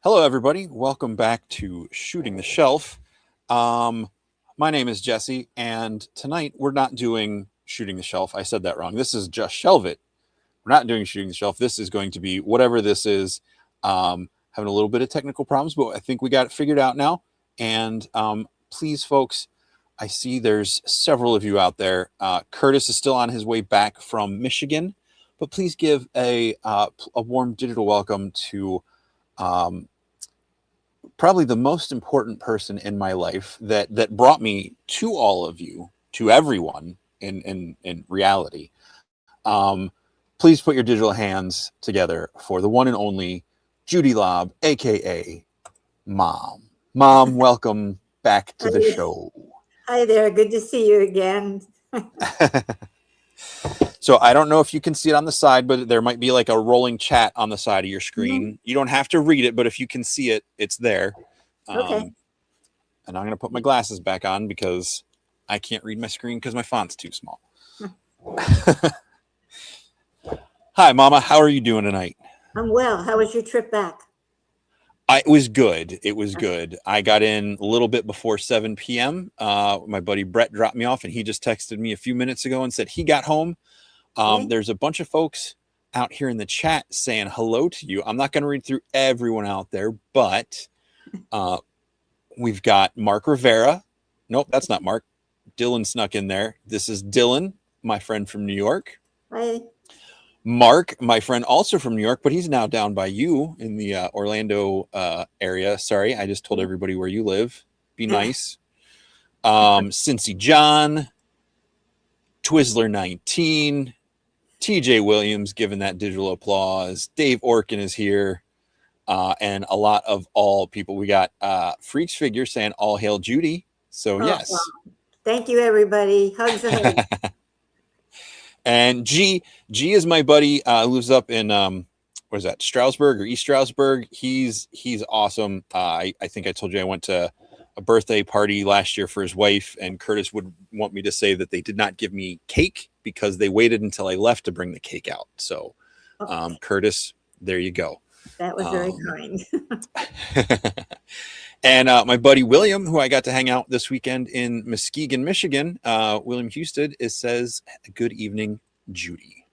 Hello, everybody. Welcome back to Shooting the Shelf. Um, my name is Jesse, and tonight we're not doing Shooting the Shelf. I said that wrong. This is just Shelve It. We're not doing Shooting the Shelf. This is going to be whatever this is. Having a little bit of technical problems, but I think we got it figured out now. And please, folks, I see there's several of you out there. Curtis is still on his way back from Michigan, but please give a warm digital welcome to um, probably the most important person in my life that brought me to all of you, to everyone in reality. Please put your digital hands together for the one and only Judie Lobb, aka Mom. Mom, welcome back to the Hi, show. hi there. Good to see you again. So I don't know if you can see it on the side, but there might be like a rolling chat on the side of your Mhm. screen. You don't have to read it, but if you can see it, it's there. Okay. Um, and I'm going to put my glasses back on because I can't read my screen because my font's too small. Hi, Mama. How are you doing tonight? I'm well. How was your trip back? It was good. It was good. I got in a little bit before 7 p.m. My buddy Brett dropped me off, and he just texted me a few minutes ago and said he got home. Okay. There's a bunch of folks out here in the chat saying hello to you. I'm not going to read through everyone out there, but uh, we've got Mark Rivera. Nope, that's not Mark. Dylan snuck in there. This is Dylan, my friend from New York. Hi. Mark, my friend, also from New York, but he's now down by you in the Orlando area. Sorry, I just told everybody where you live. Be nice. Cincy John, Twizzler 19, TJ Williams giving that digital applause. Dave Orkin is here. And a lot of all people. We got Freaks Figure saying all hail Judie. So Oh, wow. yes. Thank you, everybody. Hugs and hugs. And G is my buddy who lives up in what is that, Stroudsburg or East Stroudsburg. He's awesome. I think I told you I went to a birthday party last year for his wife, and Curtis would want me to say that they did not give me cake because they waited until I left to bring the cake out. So Oh, Curtis, there you go. that was very Um, kind. and my buddy William, who I got to hang out this weekend in Muskegon, Michigan, William Houston, says, "Good evening, Judie."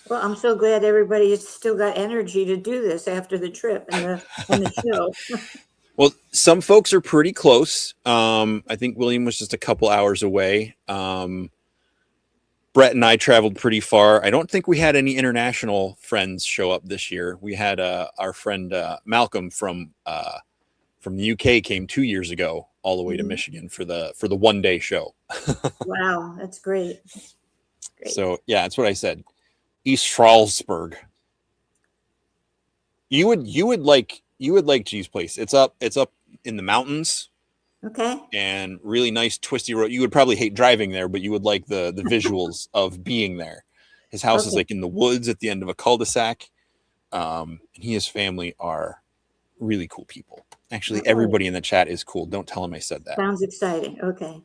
Well, I'm so glad everybody has still got energy to do this after the trip and the show. Well, some folks are pretty close. I think William was just a couple hours away. Brett and I traveled pretty far. I don't think we had any international friends show up this year. We had our friend Malcolm from the UK came 2 years ago all the way to Mhm. Michigan for the 1 day show. Wow, that's great. Great. So yeah, that's what I said. East Strasbourg. You would like G's place. It's up in the mountains Okay. and really nice twisty road. You would probably hate driving there, but you would like the visuals of being there. His house is Okay. like in the woods at the end of a cul-de-sac. And he and his family are really cool people. Actually, Oh, everybody in the chat is cool. Don't tell him I said sounds exciting. Okay.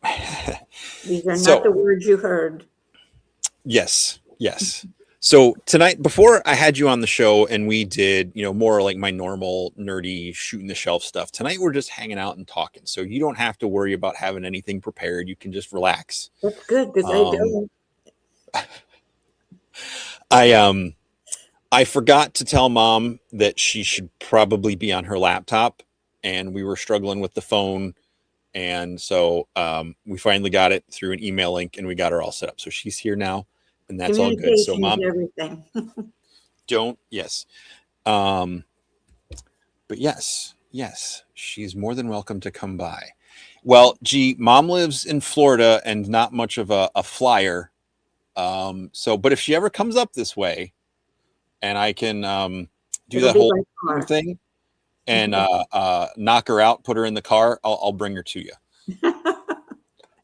that. These are not So the words you heard. yes, yes. So tonight, before I had you on the show and we did, more like my normal nerdy shooting the shelf stuff, tonight we're just hanging out and talking. So you don't have to worry about having anything prepared. You can just relax. That's good because I Um, don't. I I forgot to tell mom that she should probably be on her laptop, and we were struggling with the phone, and so we finally got it through an email link, and we got her all set up. So she's here now, and that's all good. So Communication is mom, everything. don't yes. Um, but yes, she's more than welcome to come by. Well, gee, mom lives in Florida and not much of a flyer. So, but if she ever comes up this way, and I can do It'll that be whole by Zoom car. thing and knock her out, put her in the car, I'll bring her to you,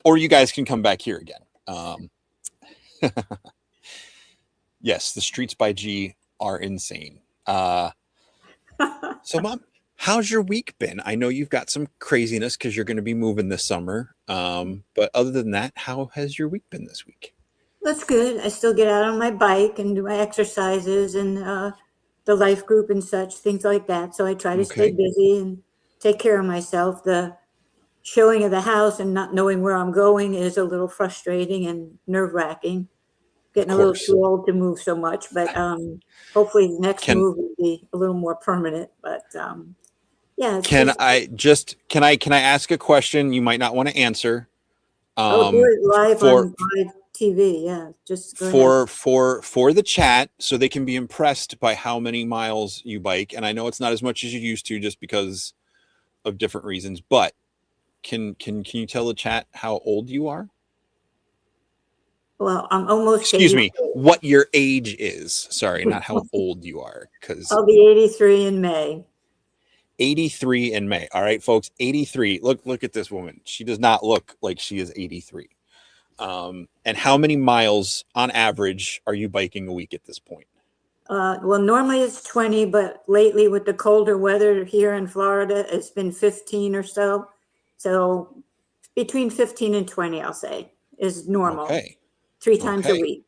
or you guys can come back here again. Yes, the streets by G are insane. So, mom, how's your week been? I know you've got some craziness because you're going to be moving this summer. But other than that, how has your week been this week? That's good. I still get out on my bike and do my exercises and the life group and such, things like that. So I try to stay Okay. busy and take care of myself. The showing of the house and not knowing where I'm going is a little frustrating and nerve wracking. Of Getting a little course. too old to move so much, but hopefully the next Can move will be a little more permanent. But yeah, it's can just I just can I ask a question you might not want to answer? oh, do it live For on live TV. Yeah, just go ahead. for the chat so they can be impressed by how many miles you bike. And I know it's not as much as you used to just because of different reasons, but can you tell the chat how old you are? Well, I'm almost Excuse 80. me, what your age is. Sorry, not how old you are, because I'll be 83 in May. 83 in May. All right, folks, 83. Look at this woman. She does not look like she is 83. And how many miles on average are you biking a week at this point? Well, normally it's 20, but lately with the colder weather here in Florida, it's been 15 or so. So between 15 and 20, I'll say, is normal. Okay. 3 times a Okay. week.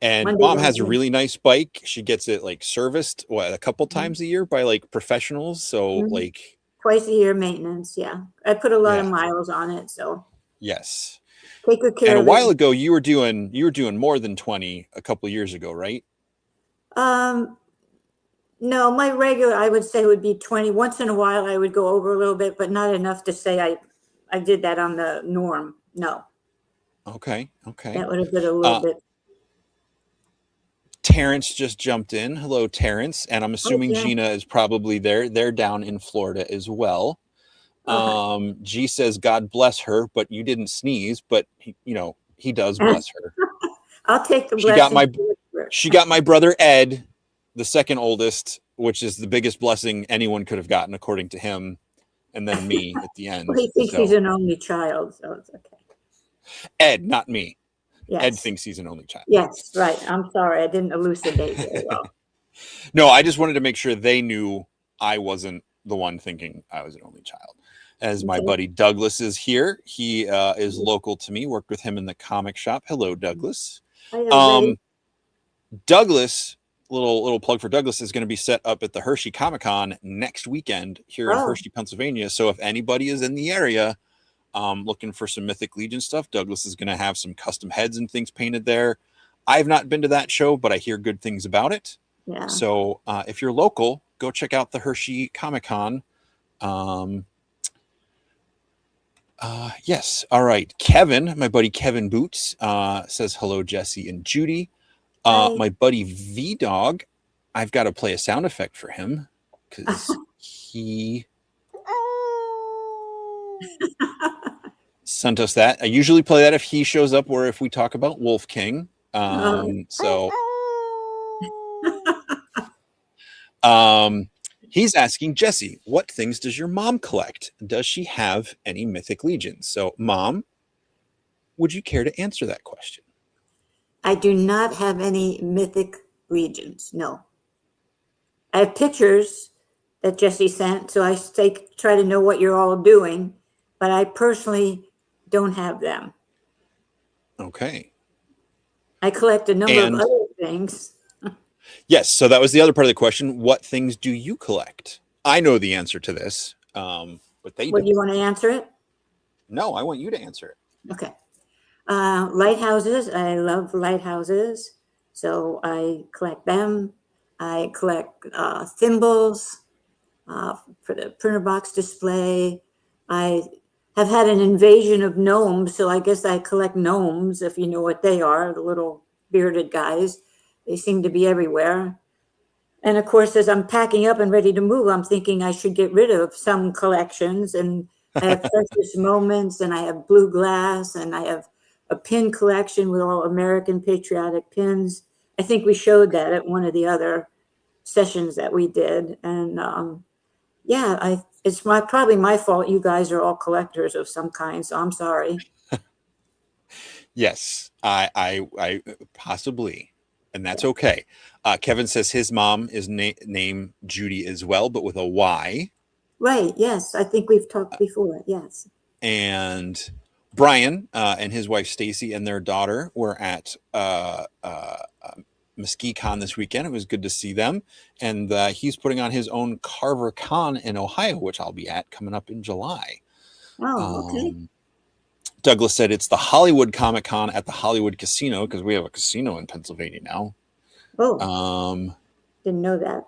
And Monday, mom has a Wednesday. really nice bike. She gets it like serviced a couple Mhm. times a year by like professionals. So Mhm. like, Twice a year maintenance. Yeah. I put a lot of yeah, miles on it. So yes. take good And care a of it. while ago you were doing more than 20 a couple of years ago, right? Um, no, my regular, I would say would be 20. Once in a while, I would go over a little bit, but not enough to say I did that on the norm. No, Okay. Okay. that would have been a little Uh, bit. Terrence just jumped in. Hello, Terrence. And I'm Oh, assuming yeah. Gina is probably there. They're down in Florida as well. Okay. G says, God bless her, but you didn't sneeze, but he does bless her. I'll take the She got blessing. my she got my brother Ed, the second oldest, which is the biggest blessing anyone could have gotten, according to him, and then me at the Well, end. he thinks he's So an only child, so it's okay. Ed, not me. Ed Yes. thinks he's an only child. Yes, right. I'm sorry. I didn't elucidate very well. No, I just wanted to make sure they knew I wasn't the one thinking I was an only child. As my Okay. buddy Douglas is here, he is local to me. Worked with him in the comic shop. Hello, Douglas. Hi, everybody. Um, Douglas, little plug for Douglas, is going to be set up at the Hershey Comic Con next weekend here in Oh, Hershey, Pennsylvania. So if anybody is in the area looking for some Mythic Legion stuff, Douglas is going to have some custom heads and things painted there. I've not been to that show, but I hear good things about it. yeah. So if you're local, go check out the Hershey Comic Con. Yes. All right. Kevin, my buddy Kevin Boots, says hello, Jesse and Judie. Hi. My buddy V Dog, I've got to play a sound effect for him because he sent us that. I usually play that if he shows up or if we talk about Wolf King. So he's asking Jesse, what things does your mom collect? Does she have any Mythic Legions? So, Mom, would you care to answer that question? I do not have any mythic legions. No. I have pictures that Jesse sent, so I try to know what you're all doing, but I personally don't have them. Okay. I collect a number of And other things. yes, so that was the other part of the question. What things do you collect? I know the answer to this, but they What do don't. you want to answer it? No, I want you to answer it. Okay. Lighthouses. I love lighthouses, so I collect them. I collect thimbles for the printer box display. I have had an invasion of gnomes, so I guess I collect gnomes, if you know what they are, the little bearded guys. They seem to be everywhere. And of course, as I'm packing up and ready to move, I'm thinking I should get rid of some collections. And I have precious moments, and I have blue glass, and I have a pin collection with all American patriotic pins. I think we showed that at one of the other sessions that we did. And yeah, it's probably my fault. You guys are all collectors of some kind, so I'm sorry. Yes, I possibly, and that's okay. Kevin says his mom is named Judie as well, but with a Y. Right. Yes, I think we've talked before. Yes. And Brian and his wife Stacy and their daughter were at Mesquite Con this weekend. It was good to see them. And he's putting on his own Carver Con in Ohio, which I'll be at coming up in July. Oh, okay. Douglas said it's the Hollywood Comic Con at the Hollywood Casino, because we have a casino in Pennsylvania now. Oh, didn't know that.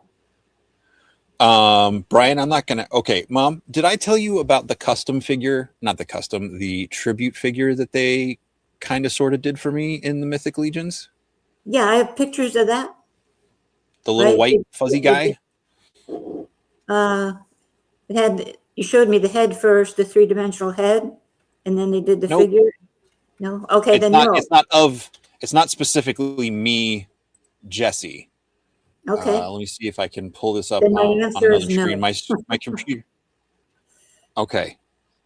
Brian, I'm not gonna. Okay, Mom, did I tell you about the custom figure? Not the custom, the tribute figure that they kind of sort of did for me in the Mythic Legions. Yeah, I have pictures of that. The little white fuzzy guy. It had, you showed me the head first, the 3-dimensional head, and then they did the Nope. figure. No, okay, then no. It's not specifically me, Jesse. Okay. Let me see if I can pull this up Then my on answer another is no. screen. My computer. Okay,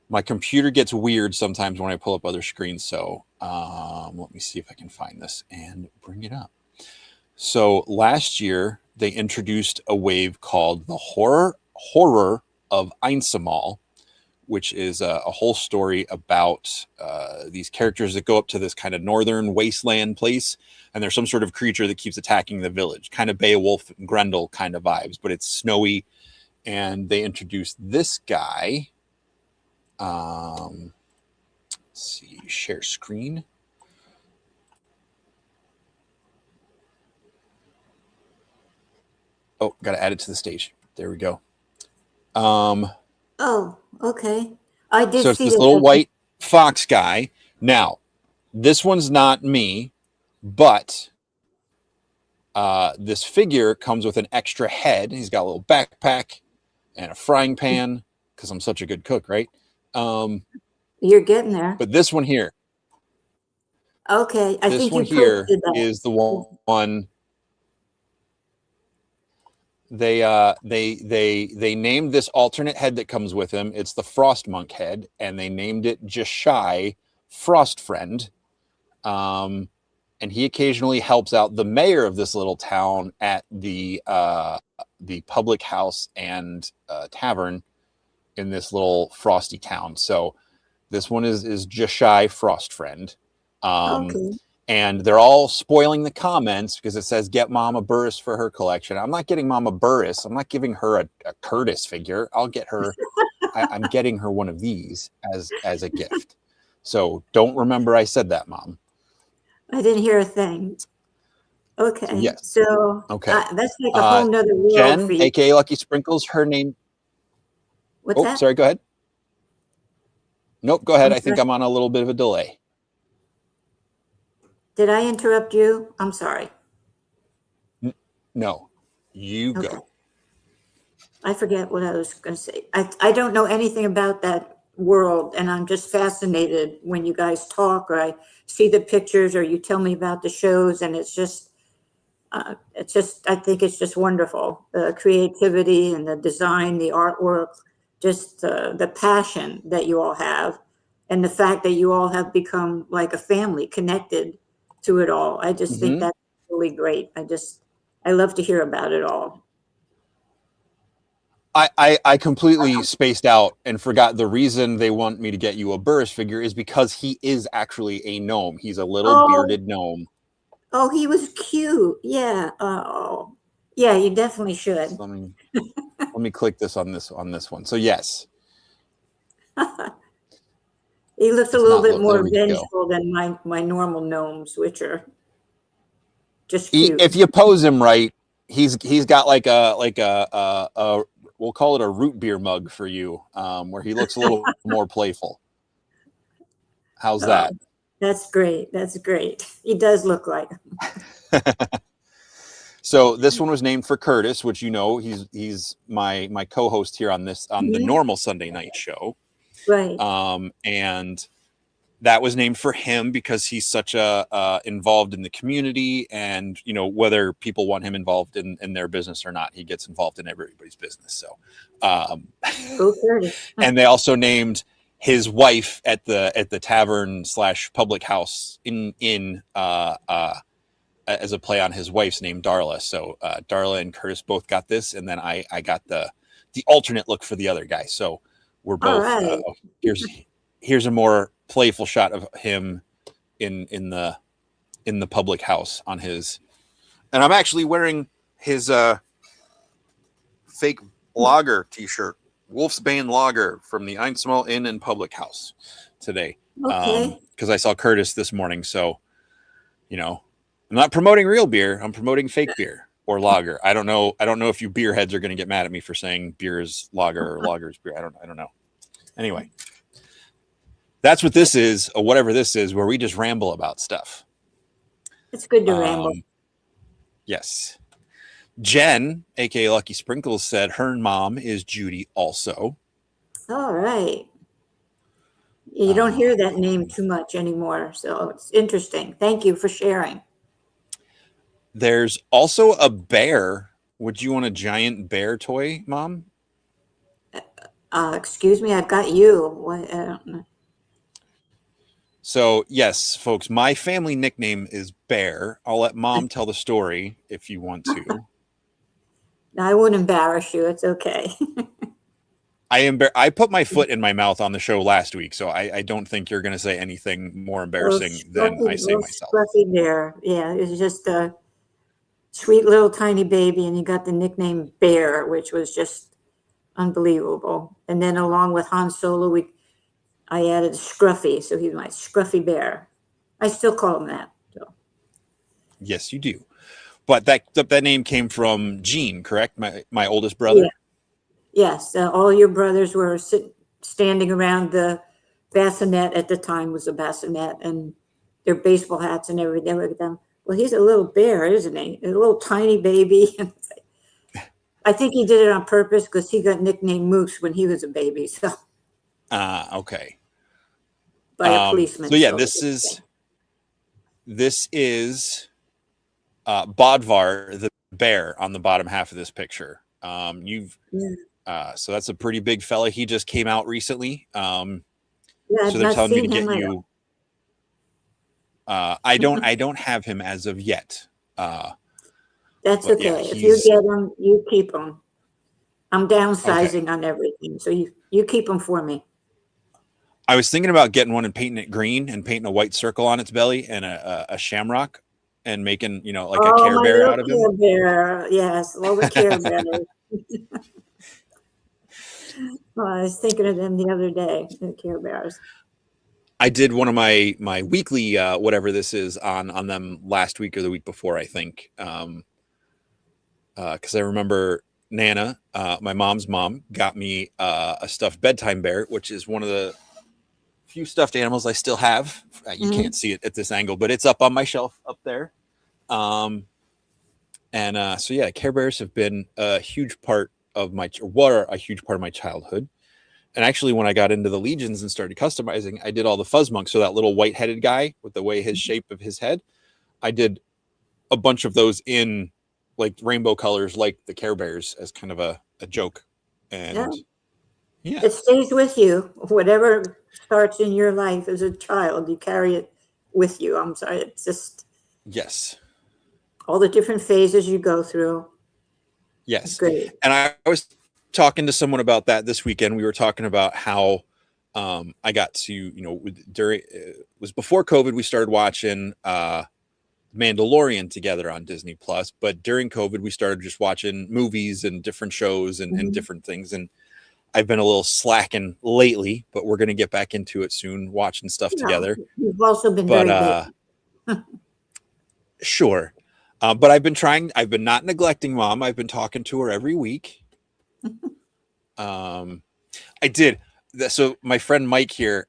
my computer gets weird sometimes when I pull up other screens. So let me see if I can find this and bring it up. So last year they introduced a wave called the Horror of Einsamal, which is a whole story about these characters that go up to this kind of northern wasteland place, and there's some sort of creature that keeps attacking the village, kind of Beowulf and Grendel kind of vibes, but it's snowy. And they introduced this guy. Let's see, share screen. Oh, got to add it to the stage. There we go. Oh, okay. I did So it's see this that. little white fox guy. Now, this one's not me, but this figure comes with an extra head. He's got a little backpack and a frying pan, because I'm such a good cook, right? You're getting there. But this one here. Okay, I this think one you here posted that. is the one. They named this alternate head that comes with him. It's the Frost Monk head, and they named it Jashai Frost Friend. And he occasionally helps out the mayor of this little town at the public house and tavern in this little frosty town. So this one is Jashai Frost Friend. Okay. And they're all spoiling the comments because it says get Mama Burris for her collection. I'm not getting Mama Burris. I'm not giving her a Curtis figure. I'll get her. I'm getting her one of these as a gift. So don't remember I said that, Mom. I didn't hear a thing. Okay. So, yes. So okay. That's like a whole nother world Jen, for you. aka Lucky Sprinkles, her name. What's that? Sorry, go ahead. Nope, go ahead. I think I'm on a little bit of a delay. Did I interrupt you? I'm sorry. No, you Okay. go. I forget what I was going to say. I don't know anything about that world, and I'm just fascinated when you guys talk, or I see the pictures, or you tell me about the shows, and it's just I think it's just wonderful. The creativity and the design, the artwork, just the passion that you all have, and the fact that you all have become like a family, connected to it all. I just think that's really great. I love to hear about it all. I completely spaced out and forgot the reason they want me to get you a Burris figure is because he is actually a gnome. He's a little bearded gnome. Oh, he was cute. Yeah. Oh, yeah. You definitely should. So let me click this on this one. So yes, he looks a little bit more vengeful than my normal gnomes, which are just cute. If you pose him right, he's got like a we'll call it a root beer mug for you, where he looks a little more playful. How's that? That's great. That's great. He does look like him. So this one was named for Curtis, which he's my co-host here on the normal Sunday night show. Right. And that was named for him because he's such a involved in the community, and whether people want him involved in their business or not, he gets involved in everybody's business. So Go Curtis. And they also named his wife at the tavern / public house in as a play on his wife's name, Darla. So Darla and Curtis both got this, and then I got the alternate look for the other guy. So we're both here's a more playful shot of him in the public house on his And I'm actually wearing his fake lager t-shirt, Wolf's Bane lager from the Einsmall Inn and Public House today. Okay. Because I saw Curtis this morning. So, I'm not promoting real beer. I'm promoting fake beer or lager. I don't know if you beer heads are going to get mad at me for saying beer is lager or lager is beer. I don't know. Anyway, that's what this is, or whatever this is, where we just ramble about stuff. It's good to ramble. Yes. Jen, aka Lucky Sprinkles, said her mom is Judie also. All right. You don't hear that name too much anymore, so it's interesting. Thank you for sharing. There's also a bear. Would you want a giant bear toy, Mom? Excuse me, I've got you. What? So, yes, folks, my family nickname is Bear. I'll let Mom tell the story if you want to. I wouldn't embarrass you. It's okay. I put my foot in my mouth on the show last week, so I don't think you're going to say anything more embarrassing than I say myself. Scruffy bear. Yeah, it's just a sweet little tiny baby, and you got the nickname Bear, which was just unbelievable. And then along with Han Solo, I added Scruffy, so he's my Scruffy Bear. I still call him that. So. Yes, you do. But that name came from Gene, correct? My oldest brother? Yeah. Yes, all your brothers were standing around the bassinet. At the time was a bassinet, and their baseball hats and everything. Look at them. Well, he's a little bear, isn't he? A little tiny baby. I think he did it on purpose because he got nicknamed Moose when he was a baby. So, okay. By a policeman. So yeah, this is Bodvar the bear on the bottom half of this picture. So that's a pretty big fella. He just came out recently. So they're telling me to get you. I don't have him as of yet. That's okay. Yeah, if you get him, you keep him. I'm downsizing on everything, so you keep him for me. I was thinking about getting one and painting it green and painting a white circle on its belly and a shamrock and making, like a Care Bear out of him. Care Bear, yes, all the Care Bears. I was thinking of them the other day, the Care Bears. I did one of my weekly whatever this is on them last week or the week before, I think, because I remember Nana, my mom's mom, got me a stuffed bedtime bear, which is one of the few stuffed animals I still have. You can't see it at this angle, but it's up on my shelf up there. So yeah, Care Bears have been a huge part of my childhood. And actually, when I got into the Legions and started customizing, I did all the Fuzzmonks. So that little white-headed guy with the way his shape of his head, I did a bunch of those in like rainbow colors, like the Care Bears, as kind of a joke. And yeah, it stays with you. Whatever starts in your life as a child, you carry it with you. I'm sorry, it's just all the different phases you go through. Yes, great. And I was talking to someone about that this weekend. We were talking about how I got to, during it was before COVID, we started watching Mandalorian together on Disney Plus, but during COVID, we started just watching movies and different shows and different things. And I've been a little slacking lately, but we're going to get back into it soon, watching stuff together. You've also been very busy. Sure. But I've been not neglecting Mom. I've been talking to her every week. I did. So my friend Mike here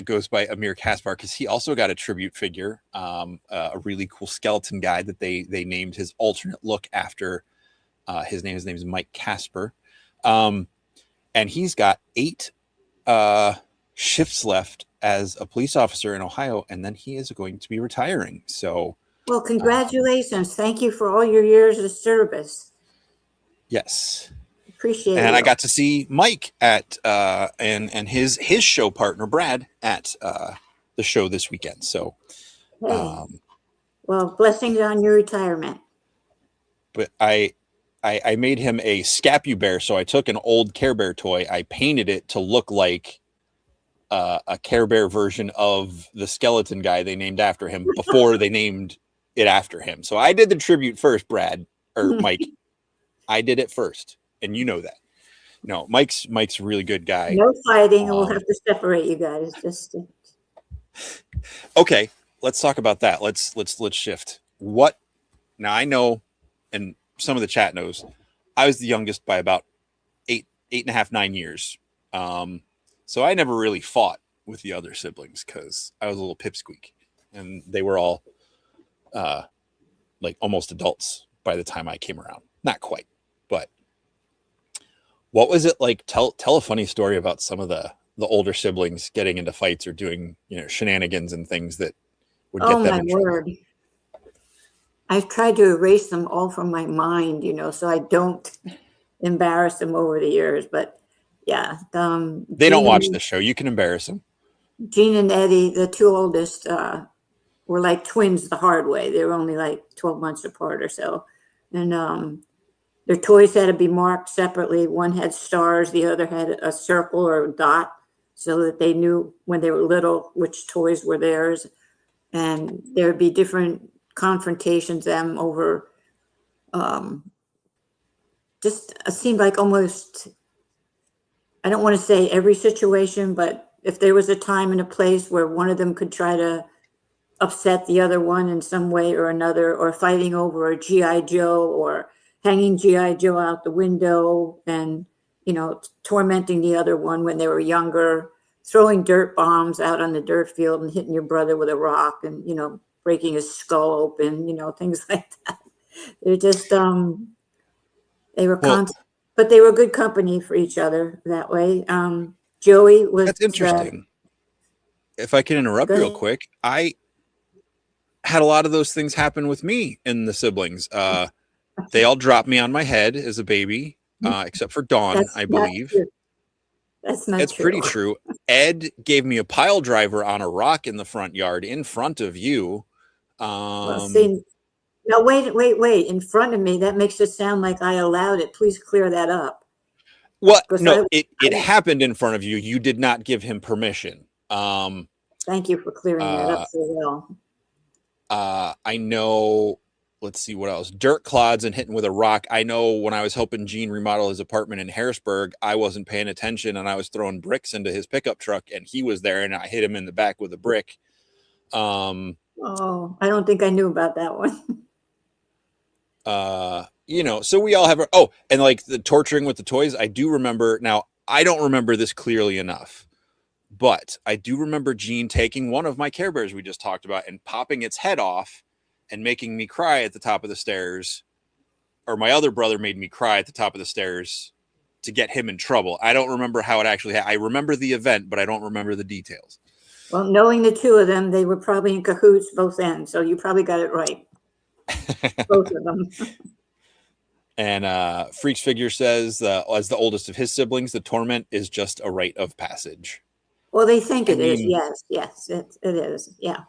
goes by Amir Kaspar because he also got a tribute figure, a really cool skeleton guy that they named his alternate look after his name. His name is Mike Casper. And he's got 8 shifts left as a police officer in Ohio, and then he is going to be retiring. So, well, congratulations. Thank you for all your years of service. Yes. Appreciate it. And I got to see Mike at and his show partner Brad at the show this weekend. So, well, blessings on your retirement. But I made him a Scapu Bear. So I took an old Care Bear toy. I painted it to look like a Care Bear version of the skeleton guy they named after him before they named it after him. So I did the tribute first, Brad or Mike. I did it first, and you know that. No, Mike's a really good guy. No fighting. We'll have to separate you guys. Just okay. Let's talk about that. Let's shift. What now? I know, and some of the chat knows, I was the youngest by about 8.5, 9 years. So I never really fought with the other siblings because I was a little pipsqueak, and they were all like almost adults by the time I came around. Not quite, but what was it like? Tell a funny story about some of the older siblings getting into fights or doing, shenanigans and things that would get them in trouble. I've tried to erase them all from my mind, so I don't embarrass them over the years. But yeah, they don't watch the show. You can embarrass them. Gene and Eddie, the two oldest, were like twins the hard way. They were only like 12 months apart or so, and their toys had to be marked separately. One had stars, the other had a circle or a dot, so that they knew when they were little which toys were theirs. And there would be different confrontations them over just it seemed like almost, I don't want to say every situation, but if there was a time and a place where one of them could try to upset the other one in some way or another, or fighting over a GI Joe or hanging GI Joe out the window and tormenting the other one when they were younger, throwing dirt bombs out on the dirt field and hitting your brother with a rock and breaking his skull open, things like that. They're just they were but they were good company for each other that way. Joey was. That's interesting. If I can interrupt real quick, I had a lot of those things happen with me and the siblings. They all dropped me on my head as a baby, except for Dawn, I believe. That's not It's true. pretty true. Ed gave me a pile driver on a rock in the front yard in front of you. Well, see, now wait. In front of me, that makes it sound like I allowed it. Please clear that up. Well, no, it happened in front of you. You did not give him permission. Thank you for clearing that up so well. I know. Let's see what else. Dirt clods and hitting with a rock. I know when I was helping Gene remodel his apartment in Harrisburg, I wasn't paying attention and I was throwing bricks into his pickup truck and he was there and I hit him in the back with a brick. I don't think I knew about that one. So we all have and like the torturing with the toys. I do remember now. I don't remember this clearly enough, but I do remember Gene taking one of my Care Bears we just talked about and popping its head off and making me cry at the top of the stairs, or my other brother made me cry at the top of the stairs to get him in trouble. I don't remember how it actually happened. I remember the event, but I don't remember the details. Well, knowing the two of them, they were probably in cahoots both ends, so you probably got it right. Both of them. And Freaks Figure says, as the oldest of his siblings, the torment is just a rite of passage. Well, they think it is. Yes, it is. Yeah.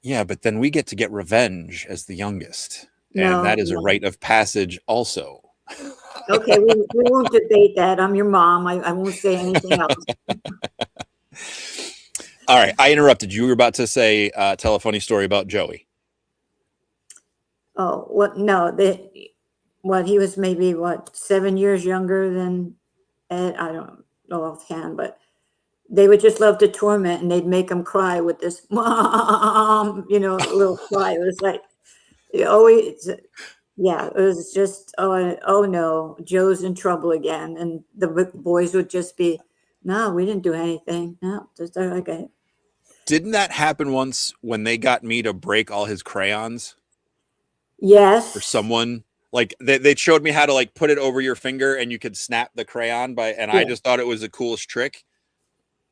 Yeah, but then we get to get revenge as the youngest. And that is a rite of passage also. Okay, we won't debate that. I'm your mom. I won't say anything else. All right, I interrupted you. You were about to say, tell a funny story about Joey. Oh, what? No, he was maybe 7 years younger than Ed. I don't know offhand, but they would just love to torment, and they'd make him cry with this mom, little cry. It was like, it was just, oh no, Joe's in trouble again. And the boys would just be, no, we didn't do anything. No, just okay. Didn't that happen once when they got me to break all his crayons? Yes. For someone. Like they showed me how to like put it over your finger and you could snap the crayon I just thought it was the coolest trick.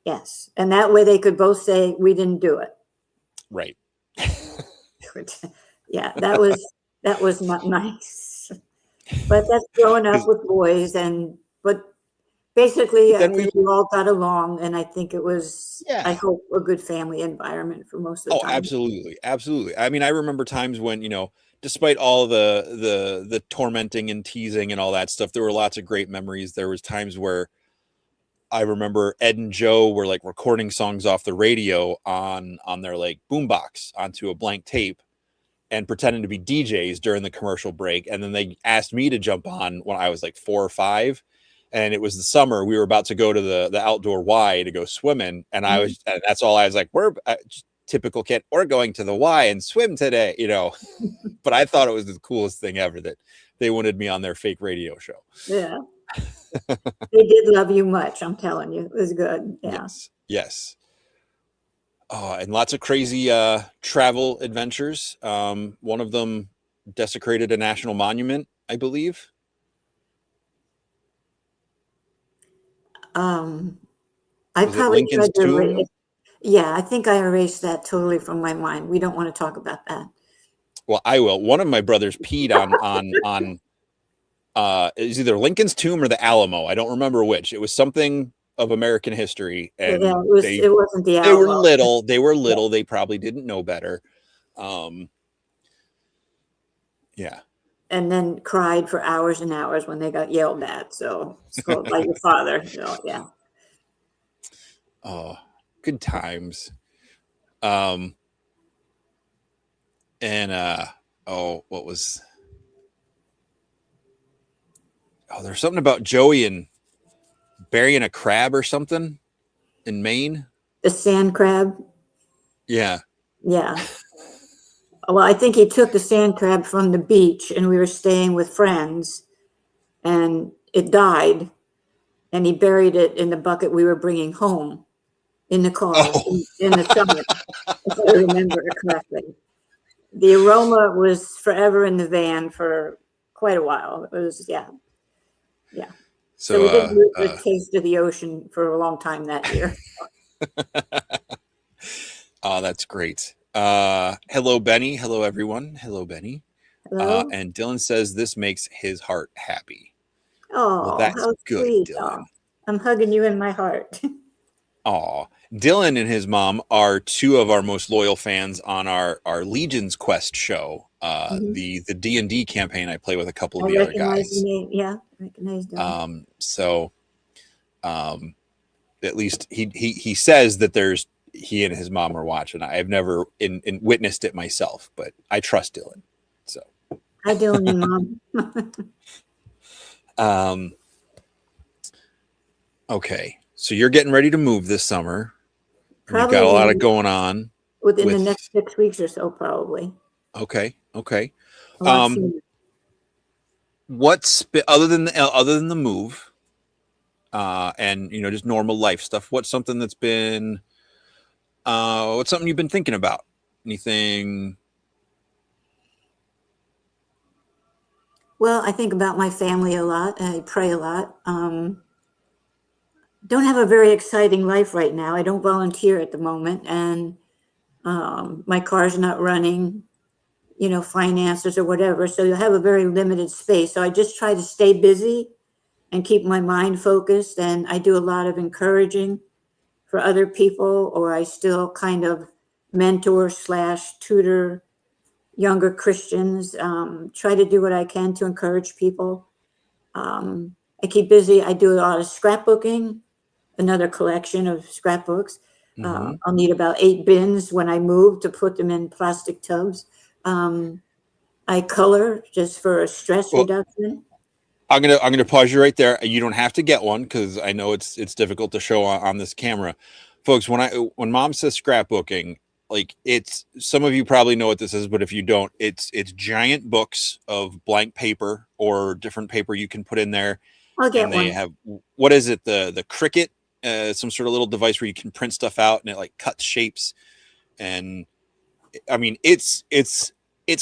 Yes. And that way they could both say, we didn't do it. Right. Yeah, that was not nice. But that's growing up with boys but basically we all got along, and I think it was I hope a good family environment for most of the time. Absolutely. I mean, I remember times when, despite all the tormenting and teasing and all that stuff, there were lots of great memories. There was times where I remember Ed and Joe were like recording songs off the radio on their like boombox onto a blank tape. and pretending to be DJs during the commercial break. And then they asked me to jump on when I was like 4 or 5. And it was the summer. We were about to go to the outdoor Y to go swimming. And and that's all I was like, we're typical kid. We're going to the Y and swim today, but I thought it was the coolest thing ever that they wanted me on their fake radio show. Yeah. They did love you much. I'm telling you, it was good. Yeah. Yes. Oh, and lots of crazy travel adventures. One of them desecrated a national monument, I believe. I Was it probably Lincoln's tried to tomb? erase. Yeah, I think I erased that totally from my mind. We don't want to talk about that. Well, I will. One of my brothers peed on it was either Lincoln's tomb or the Alamo. I don't remember which. It was something of American history, and Yeah, it wasn't the they were Alamo. little. They were little. They probably didn't know better. Yeah. And then cried for hours and hours when they got yelled at. So scolded by your father. So yeah. Oh, good times. And what was? Oh, there's something about Joey and burying a crab or something in Maine. The sand crab. Yeah. Yeah. Well, I think he took the sand crab from the beach, and we were staying with friends, and it died, and he buried it in the bucket we were bringing home in the car in the summer, if I remember it correctly. The aroma was forever in the van for quite a while. It was, yeah. So we didn't lose the taste of the ocean for a long time that year. Oh, that's great. Hello, Benny. Hello, everyone. Hello, Benny. Hello? And Dylan says this makes his heart happy. Oh, well, that's how good, sweet. Dylan. Oh, I'm hugging you in my heart. Oh, Dylan and his mom are two of our most loyal fans on our Legion's Quest show. The D&D campaign I play with a couple of the other guys. The name. Yeah, recognize Dylan. So at least he says that he and his mom are watching. I've never witnessed it myself, but I trust Dylan. So hi, Dylan and mom. Okay, so you're getting ready to move this summer. You've got a lot of going on within the next 6 weeks or so, probably. Okay. What's other than the move, and just normal life stuff? What's something that's been what's something you've been thinking about? Anything? Well, I think about my family a lot. I pray a lot. Don't have a very exciting life right now. I don't volunteer at the moment, and my car's not running, finances or whatever. So you have a very limited space. So I just try to stay busy and keep my mind focused. And I do a lot of encouraging for other people, or I still kind of mentor / tutor younger Christians. Try to do what I can to encourage people. I keep busy. I do a lot of scrapbooking, another collection of scrapbooks. I'll need about 8 bins when I move to put them in plastic tubs. I color just for stress reduction. I'm gonna pause you right there. You don't have to get one because I know it's difficult to show on this camera, folks. When Mom says scrapbooking, like it's some of you probably know what this is, but if you don't, it's giant books of blank paper or different paper you can put in there. I'll get and they one. have what is it the Cricut, some sort of little device where you can print stuff out and it like cuts shapes, and I mean it's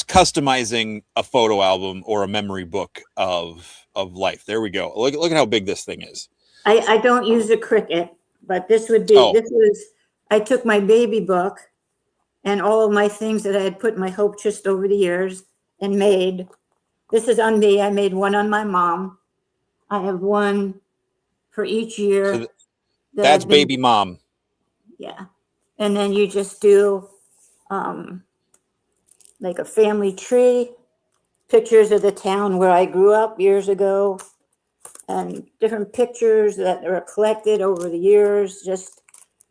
customizing a photo album or a memory book of life. There we go. Look at how big this thing is. I don't use a Cricut, but this would be, this was, I took my baby book and all of my things that I had put in my hope chest over the years and made. This is on me. I made one on my mom. I have one for each year. So that's baby mom. Yeah. And then you just do like a family tree, pictures of the town where I grew up years ago, and different pictures that are collected over the years, just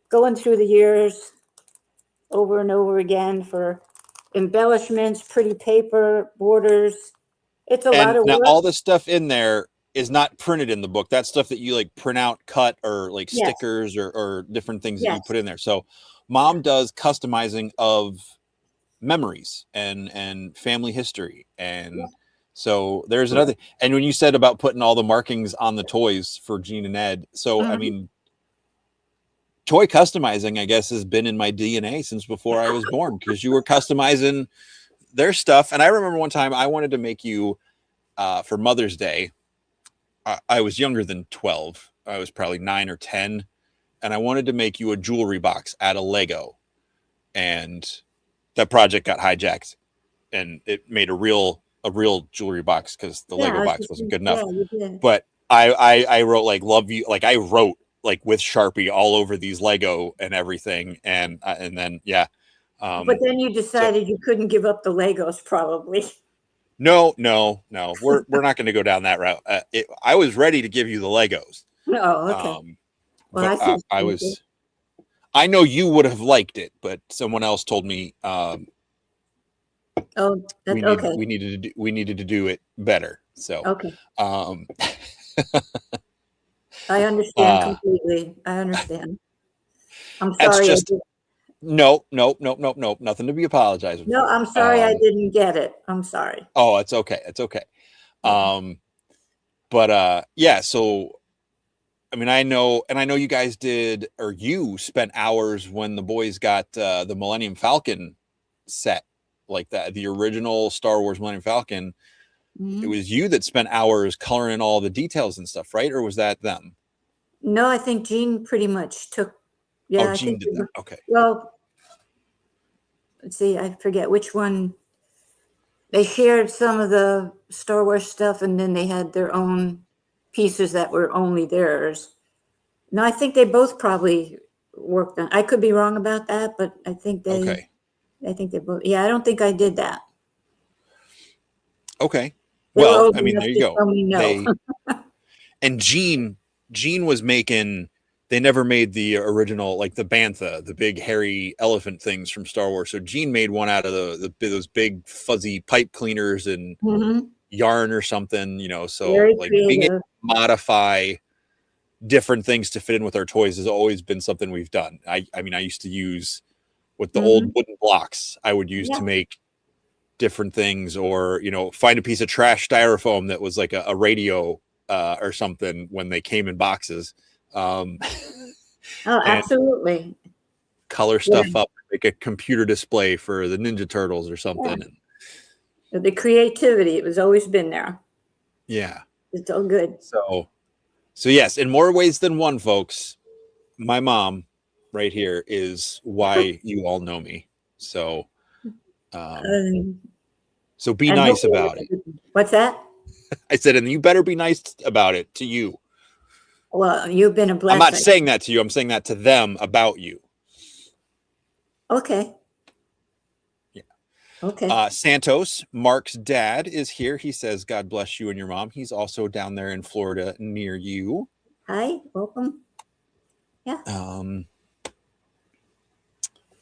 going through the years over and over again for embellishments, pretty paper, borders. It's a lot And of now work. all the stuff in there is not printed in the book. That's stuff that you like print out, cut, or like Yes, stickers or different things that you yes. put in there. So mom does customizing of memories and family history. And so there's another. And when you said about putting all the markings on the toys for Gene and Ed, so I Mhm. mean, toy customizing, I guess, has been in my DNA since before I was born, because you were customizing their stuff. And I remember one time I wanted to make you for Mother's Day. I was younger than 12. I was probably 9 or 10. And I wanted to make you a jewelry box out of Lego. And that project got hijacked, and it made a real jewelry box because the Yeah, Lego I was box just wasn't gonna, good enough. yeah, you did. But I wrote like love you, like I wrote like with Sharpie all over these Lego and everything. And then But then you so decided you couldn't give up the Legos, probably. no, we're not going to go down that route. I was ready to give you the Legos. Oh, okay. Well, But I see. I know you would have liked it, but someone else told me Oh, that's okay. we needed to do it better. So Okay. um I understand completely. I understand. I'm that's sorry I just did. nope, nothing to be apologizing No, for. I'm sorry I didn't get it. I'm sorry. Oh, it's okay. Yeah. But yeah, so I mean, I know you guys did, or you spent hours when the boys got the Millennium Falcon set, like that, the original Star Wars Millennium Falcon. It Mhm. was you that spent hours coloring all the details and stuff, right? Or was that them? No, I think Jean pretty much took. Oh, Yeah, I Gene think. did that. Okay. Well, let's see. I forget which one. They shared some of the Star Wars stuff, and then they had their own pieces that were only theirs. No, I think they both probably worked on. I could be wrong about that, but I think they. Okay. I think they both. Yeah, I don't think I did that. Okay. They were Well, old I mean, enough there you to go. tell me no. And Gene was making, they never made the original, like the bantha, the big hairy elephant things from Star Wars. So Gene made one out of those big fuzzy pipe cleaners and Mhm. yarn or something, you know. So Very like being able creative. to modify different things to fit in with our toys has always been something we've done. I mean, I used to use with the old Mhm. wooden blocks I would use Yeah. to make different things, or find a piece of trash styrofoam that was like a radio or something when they came in boxes, Oh, and absolutely. color Yeah. stuff up, like a computer display for the Ninja Turtles or Yeah. something. And The creativity, it was always been there. yeah, It's all good. so yes, in more ways than one, folks, my mom right here is why you all know me. So Um, so be and nice hopefully, about it. what's that? I said, and you better be nice about it to you. Well, you've been a I'm not blessing. saying that to you. I'm saying that to them about you. Okay. Yeah. Okay. Santos, Mark's dad, is here. He says, God bless you and your mom. He's also down there in Florida near you. Hi. Welcome. Yeah.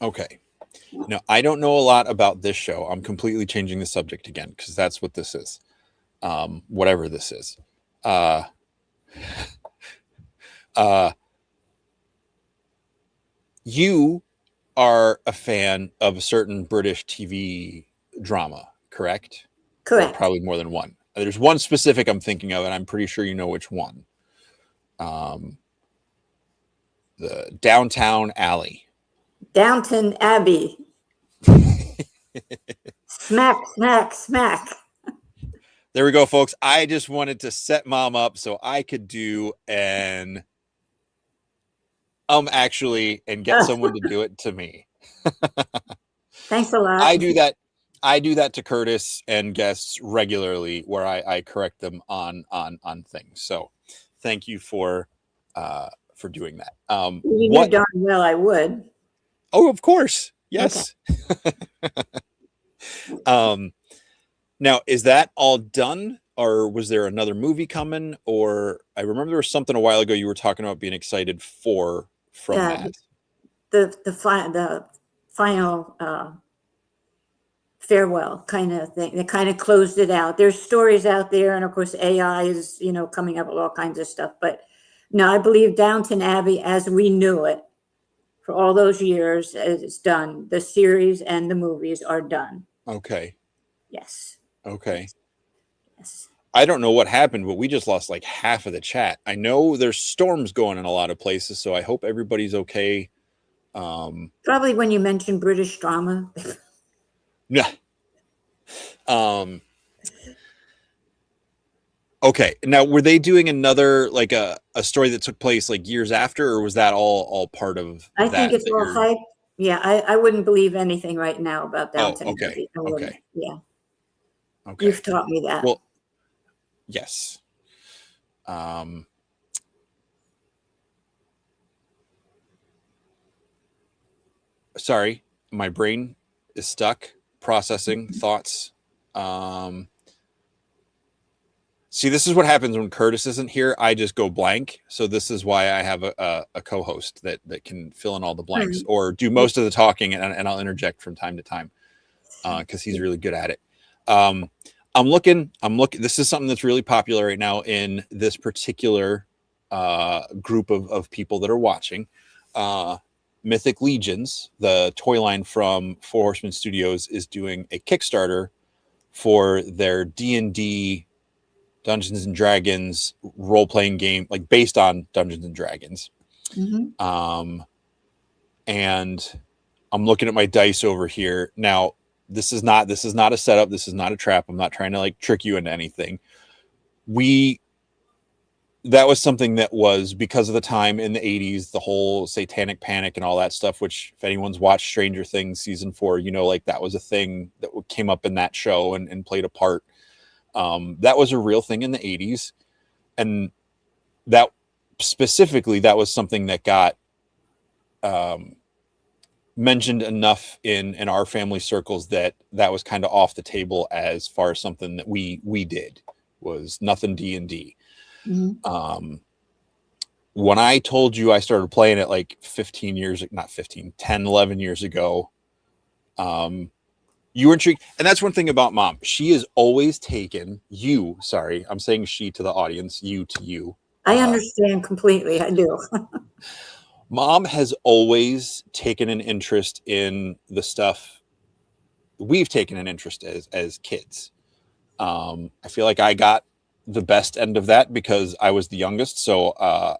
Okay. Now, I don't know a lot about this show. I'm completely changing the subject again because that's what this is. Whatever this is. You are a fan of a certain British TV drama, correct? Or Correct. probably more than one. There's one specific I'm thinking of, and I'm pretty sure you know which one. The Downtown Alley. Downton Abbey. Smack, smack, smack. There we go, folks. I just wanted to set mom up so I could do an actually and get someone to do it to me. Thanks a lot. I do that to Curtis and guests regularly, where I correct them on things. So thank you for doing that. You knew What darn well I would. Oh, of course. Okay. Yes. Now, is that all done, or was there another movie coming? Or I remember there was something a while ago you were talking about being excited from Yeah. that. The final farewell kind of thing. They kind of closed it out. There's stories out there, and of course AI is, coming up with all kinds of stuff. But no, I believe Downton Abbey, as we knew it for all those years, is done. The series and the movies are done. Okay. Yes. Okay. Yes. I don't know what happened, but we just lost like half of the chat. I know there's storms going in a lot of places, so I hope everybody's okay. Probably when you mentioned British drama. Yeah. Okay. Now, were they doing another like a story that took place like years after, or was that all part of I that? think it's all hype. Yeah, I wouldn't believe anything right now about Downton okay. Abbey. I wouldn't. Okay. Yeah. Okay. You've taught me that. Well, yes. Sorry, my brain is stuck processing thoughts. See, this is what happens when Curtis isn't here. I just go blank. So this is why I have a co-host that can fill in all the blanks or do most of the talking, and I'll interject from time to time because he's really good at it. I'm looking. This is something that's really popular right now in this particular group of people that are watching. Mythic Legions, the toy line from Four Horsemen Studios, is doing a Kickstarter for their D&D Dungeons and Dragons role-playing game, like based on Dungeons and Dragons. Mm-hmm. And I'm looking at my dice over here. Now, this is not a setup. This is not a trap. I'm not trying to like trick you into anything. That was something that was because of the time in the 80s, the whole satanic panic and all that stuff, which if anyone's watched Stranger Things season 4, like that was a thing that came up in that show and played a part. That was a real thing in the 80s. And that specifically, that was something that got mentioned enough in our family circles that was kind of off the table as far as something that we did. Was nothing D&D. Mm-hmm. When I told you I started playing it like 10, 11 years ago, you were intrigued. And that's one thing about Mom. She has always taken you. Sorry, I'm saying she to the audience, you to you. I understand completely. I do. Mom has always taken an interest in the stuff we've taken an interest as kids. I feel like I got the best end of that because I was the youngest. So,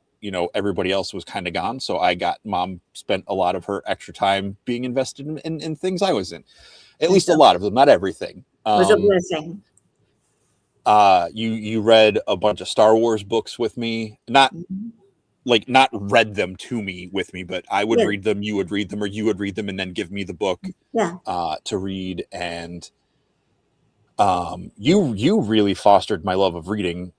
everybody else was kind of gone. So Mom spent a lot of her extra time being invested in things I was in, at least a lot of them, not everything. It was a blessing. You read a bunch of Star Wars books with me, not read them to me with me, but I would read them, you would read them, or you would read them and then give me the book to read. And you really fostered my love of reading.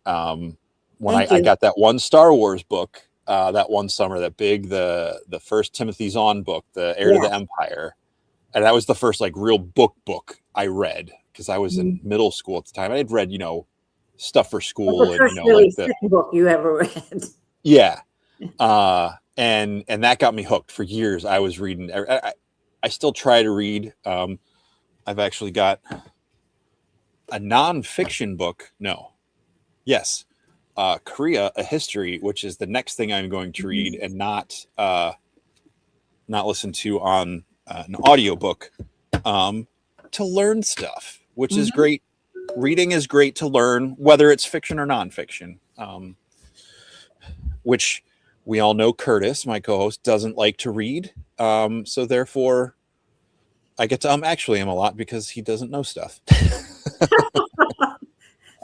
When I got that one Star Wars book, that one summer, the first Timothy Zahn book, The Heir to the Empire. And that was the first like real book I read because I was in middle school at the time. I had read, stuff for school. The first really thick book you ever read. Yeah. And that got me hooked for years. I was reading, I still try to read. I've actually got a nonfiction book. Korea, A History, which is the next thing I'm going to read and not listen to on an audiobook, to learn stuff, which is great. Reading is great to learn, whether it's fiction or nonfiction, which we all know Curtis, my co-host, doesn't like to read. So therefore I get to actually him a lot because he doesn't know stuff.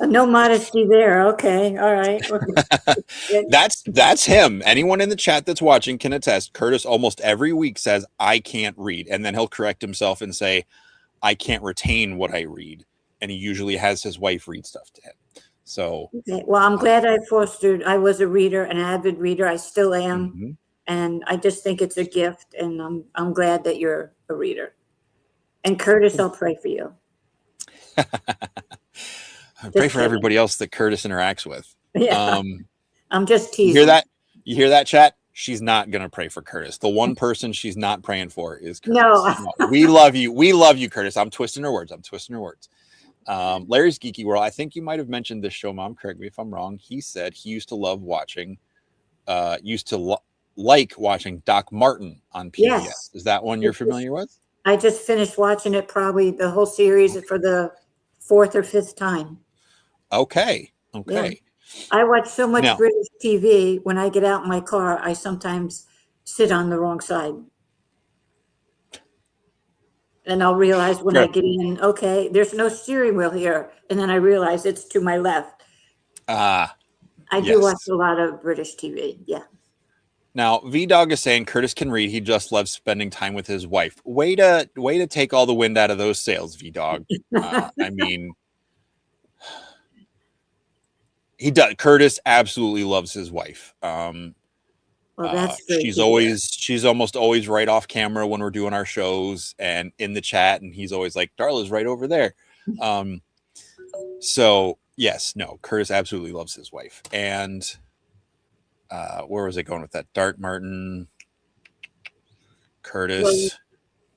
No modesty there. Okay. All right. That's him. Anyone in the chat that's watching can attest. Curtis almost every week says, I can't read. And then he'll correct himself and say, I can't retain what I read. And he usually has his wife read stuff to him. So, well, I'm glad I was a reader, an avid reader. I still am. And I just think it's a gift. And I'm glad that you're a reader. And Curtis, I'll pray for you. I pray for everybody else that Curtis interacts with. Yeah. I'm just teasing. You hear that, chat? she's not going to pray for Curtis. The one person she's not praying for is Curtis. No. No, we love you. We love you, Curtis. I'm twisting her words. Larry's Geeky World. I think you might have mentioned this show, Mom. Correct me if I'm wrong. He said he used to love watching, like watching Doc Martin on PBS. Yes. Is that one you're familiar with? I just finished watching it, probably the whole series for the 4th or 5th time. Okay. Yeah. I watch so much Now, British TV. When I get out in my car, I sometimes sit on the wrong side. And I'll realize when I get in, okay, there's no steering wheel here. And then I realize it's to my left. I do watch a lot of British TV. Yeah. Now, V-Dog is saying Curtis can read. He just loves spending time with his wife. Way to take all the wind out of those sails, V-Dog. I mean, he does. Curtis absolutely loves his wife. Well, that's great. She's almost always right off camera when we're doing our shows and in the chat, and he's always like, Darla's right over there. So yes, no, Curtis absolutely loves his wife. And where was I going with that? Dark Martin, Curtis. Well,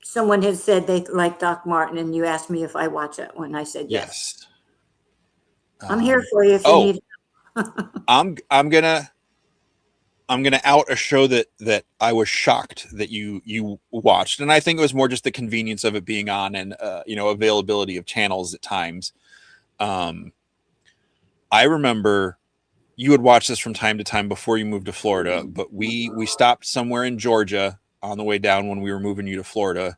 someone had said they like Doc Martin, and you asked me if I watch that one. I said yes. I'm here for you if you need. I'm gonna out a show that I was shocked that you watched, and I think it was more just the convenience of it being on and availability of channels at times. I remember you would watch this from time to time before you moved to Florida, but we stopped somewhere in Georgia on the way down when we were moving you to Florida,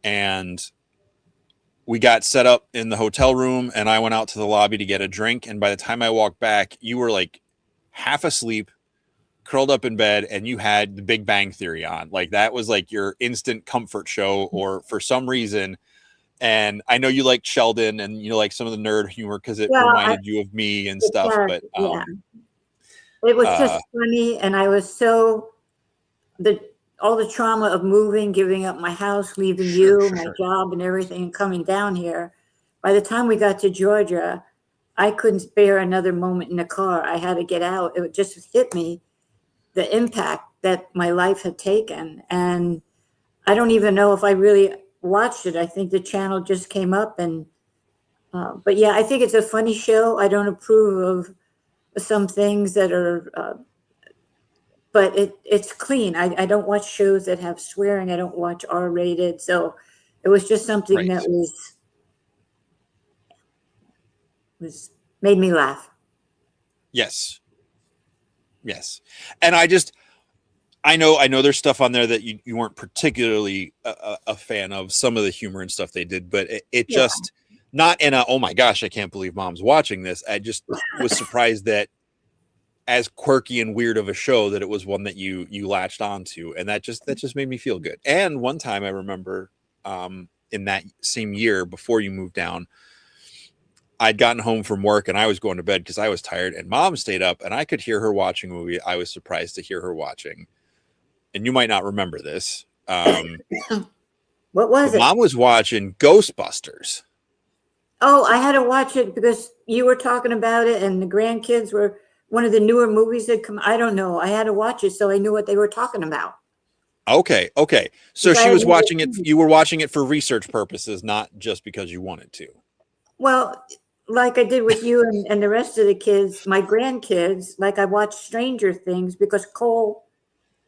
and we got set up in the hotel room, and I went out to the lobby to get a drink, and by the time I walked back, you were like half asleep, curled up in bed, and you had The Big Bang Theory on. Like that was like your instant comfort show, or for some reason. And I know you liked Sheldon and you like some of the nerd humor because it reminded you of me and stuff. But it was just funny, and I was all the trauma of moving, giving up my house, leaving my job and everything, and coming down here. By the time we got to Georgia, I couldn't bear another moment in the car. I had to get out. It just hit me, the impact that my life had taken. And I don't even know if I really watched it. I think the channel just came up. But yeah, I think it's a funny show. I don't approve of some things that are, but it's clean. I don't watch shows that have swearing. I don't watch R-rated. So it was just something that was made me laugh. Yes. And I know there's stuff on there that you weren't particularly a fan of, some of the humor and stuff they did, but it just not in a, oh my gosh, I can't believe Mom's watching this. I just was surprised that as quirky and weird of a show that it was one that you latched onto, and that just made me feel good. And one time I remember in that same year before you moved down, I'd gotten home from work and I was going to bed because I was tired, and Mom stayed up and I could hear her watching a movie I was surprised to hear her watching. And you might not remember this. What was it? Mom was watching Ghostbusters. Oh, I had to watch it because you were talking about it, and the grandkids were one of the newer movies that come. I don't know. I had to watch it so I knew what they were talking about. Okay. So she was watching it. You were watching it for research purposes, not just because you wanted to. Well, like I did with you and the rest of the kids, my grandkids, like I watched Stranger Things because Cole,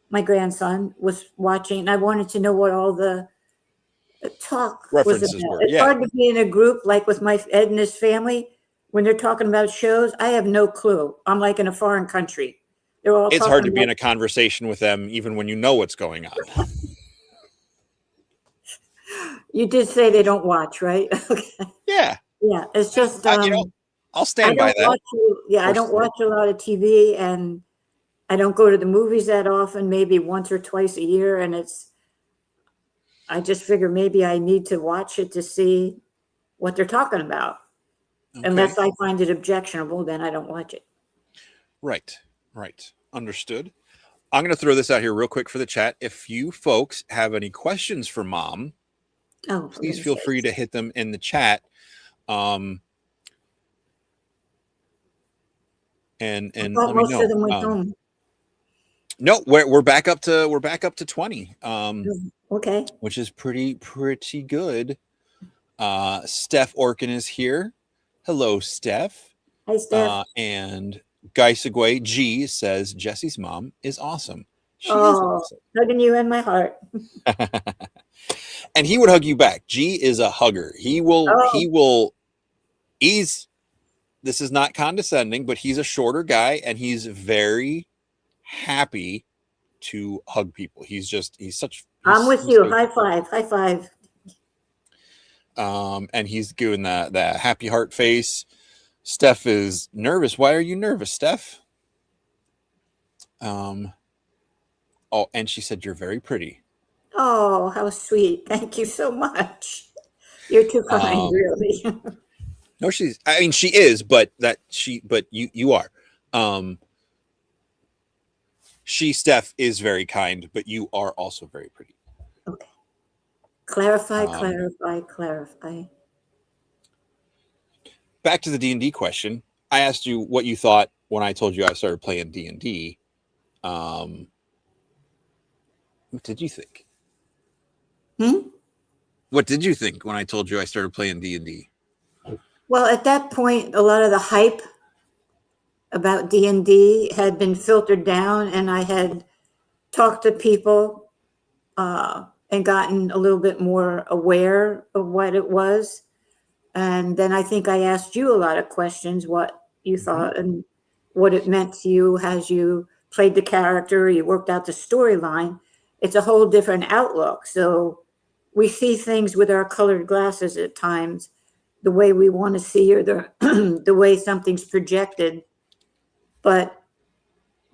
my grandson, was watching, and I wanted to know what all the talk references was about. were. It's hard to be in a group like with my Ed and his family when they're talking about shows. I have no clue. I'm like in a foreign country. They're all. It's hard to be in a conversation with them even when you know what's going on. You did say they don't watch, right? Okay. Yeah. Yeah, it's just I'll stand by that. I don't watch a lot of TV, and I don't go to the movies that often, maybe once or twice a year. And I just figure maybe I need to watch it to see what they're talking about. Okay. Unless I find it objectionable, then I don't watch it. Right. Understood. I'm going to throw this out here real quick for the chat. If you folks have any questions for Mom, please feel free to hit them in the chat. And let me know. No, we're back up to 20. Okay. Which is pretty good. Steph Orkin is here. Hello, Steph. Hi, Steph. And Guy Segway G says Jesse's mom is awesome. She is Oh, awesome. hugging you in my heart. And he would hug you back. G is a hugger. Oh, He's this is not condescending, but he's a shorter guy and he's very happy to hug people. He's I'm with you. High five. High five. And he's doing that happy heart face. Steph is nervous. Why are you nervous, Steph? Oh, and she said you're very pretty. Oh, how sweet. Thank you so much. You're too kind, really. No, I mean, she is, but you are. Steph is very kind, but you are also very pretty. Okay. Clarify. Back to the D&D question. I asked you what you thought when I told you I started playing D&D. What did you think? What did you think when I told you I started playing D&D? Well, at that point, a lot of the hype about D&D had been filtered down, and I had talked to people and gotten a little bit more aware of what it was. And then I think I asked you a lot of questions, what you thought and what it meant to you as you played the character, you worked out the storyline. It's a whole different outlook. So we see things with our colored glasses at times, the way we want to see or the way something's projected. But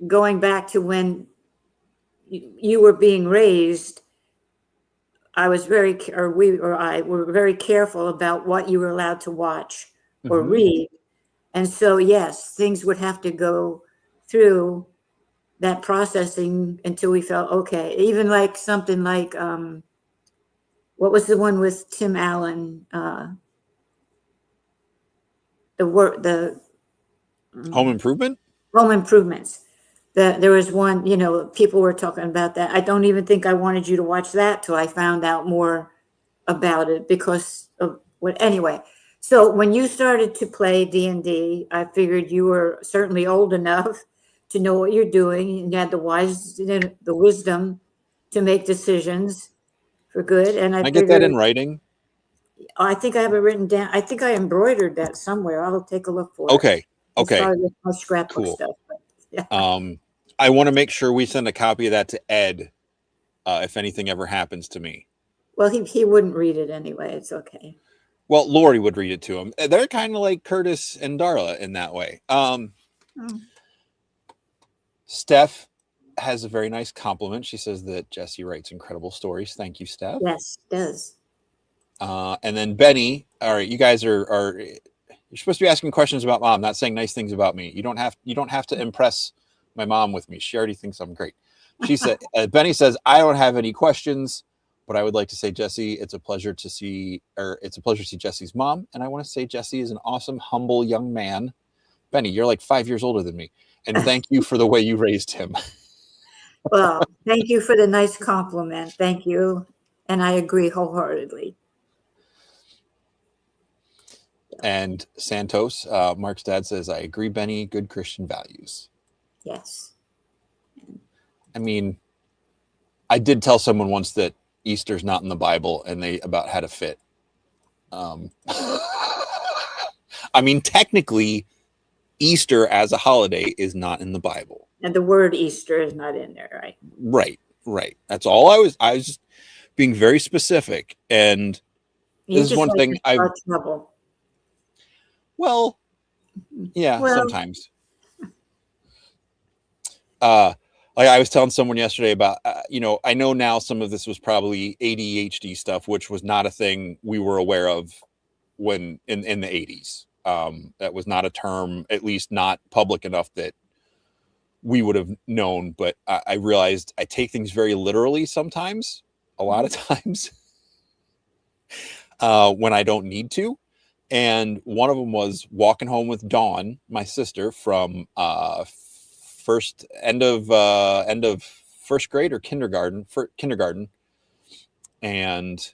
going back to when you were being raised, I was I were very careful about what you were allowed to watch or read. And so, yes, things would have to go through that processing until we felt okay. Even like something like, what was the one with Tim Allen? The Home Improvement? Home Improvements. There was one, people were talking about that. I don't even think I wanted you to watch that till I found out more about it because of what. Anyway, so when you started to play D&D, I figured you were certainly old enough to know what you're doing and you had the wisdom to make decisions for good. And I Can I get that figured, in writing? I think I have it written down. I think I embroidered that somewhere. I'll take a look for it. Okay. It's probably with my scrapbook Cool. stuff. But yeah. I want to make sure we send a copy of that to Ed if anything ever happens to me. Well, he wouldn't read it anyway. It's okay. Well, Lori would read it to him. They're kind of like Curtis and Darla in that way. Steph has a very nice compliment. She says that Jesse writes incredible stories. Thank you, Steph. Yes, it does. And then Benny, all right, you guys are you're supposed to be asking questions about mom, not saying nice things about me. You don't have to impress my mom with me. She already thinks I'm great. She said, Benny says, I don't have any questions, but I would like to say, Jesse, it's a pleasure to see Jesse's mom. And I want to say Jesse is an awesome, humble young man. Benny, you're like 5 years older than me. And thank you for the way you raised him. Well, thank you for the nice compliment. Thank you. And I agree wholeheartedly. And Santos, Mark's dad, says, I agree, Benny, good Christian values. Yes. I mean, I did tell someone once that Easter's not in the Bible and they about had a fit. I mean, technically, Easter as a holiday is not in the Bible. And the word Easter is not in there, right? Right. That's all I was just being very specific. And this is one thing trouble. Well, yeah, sometimes. Like I was telling someone yesterday about, I know now some of this was probably ADHD stuff, which was not a thing we were aware of when in the 80s. That was not a term, at least not public enough that we would have known. But I realized I take things very literally sometimes, a lot of times, when I don't need to. And one of them was walking home with Dawn, my sister, from end of first grade or kindergarten, and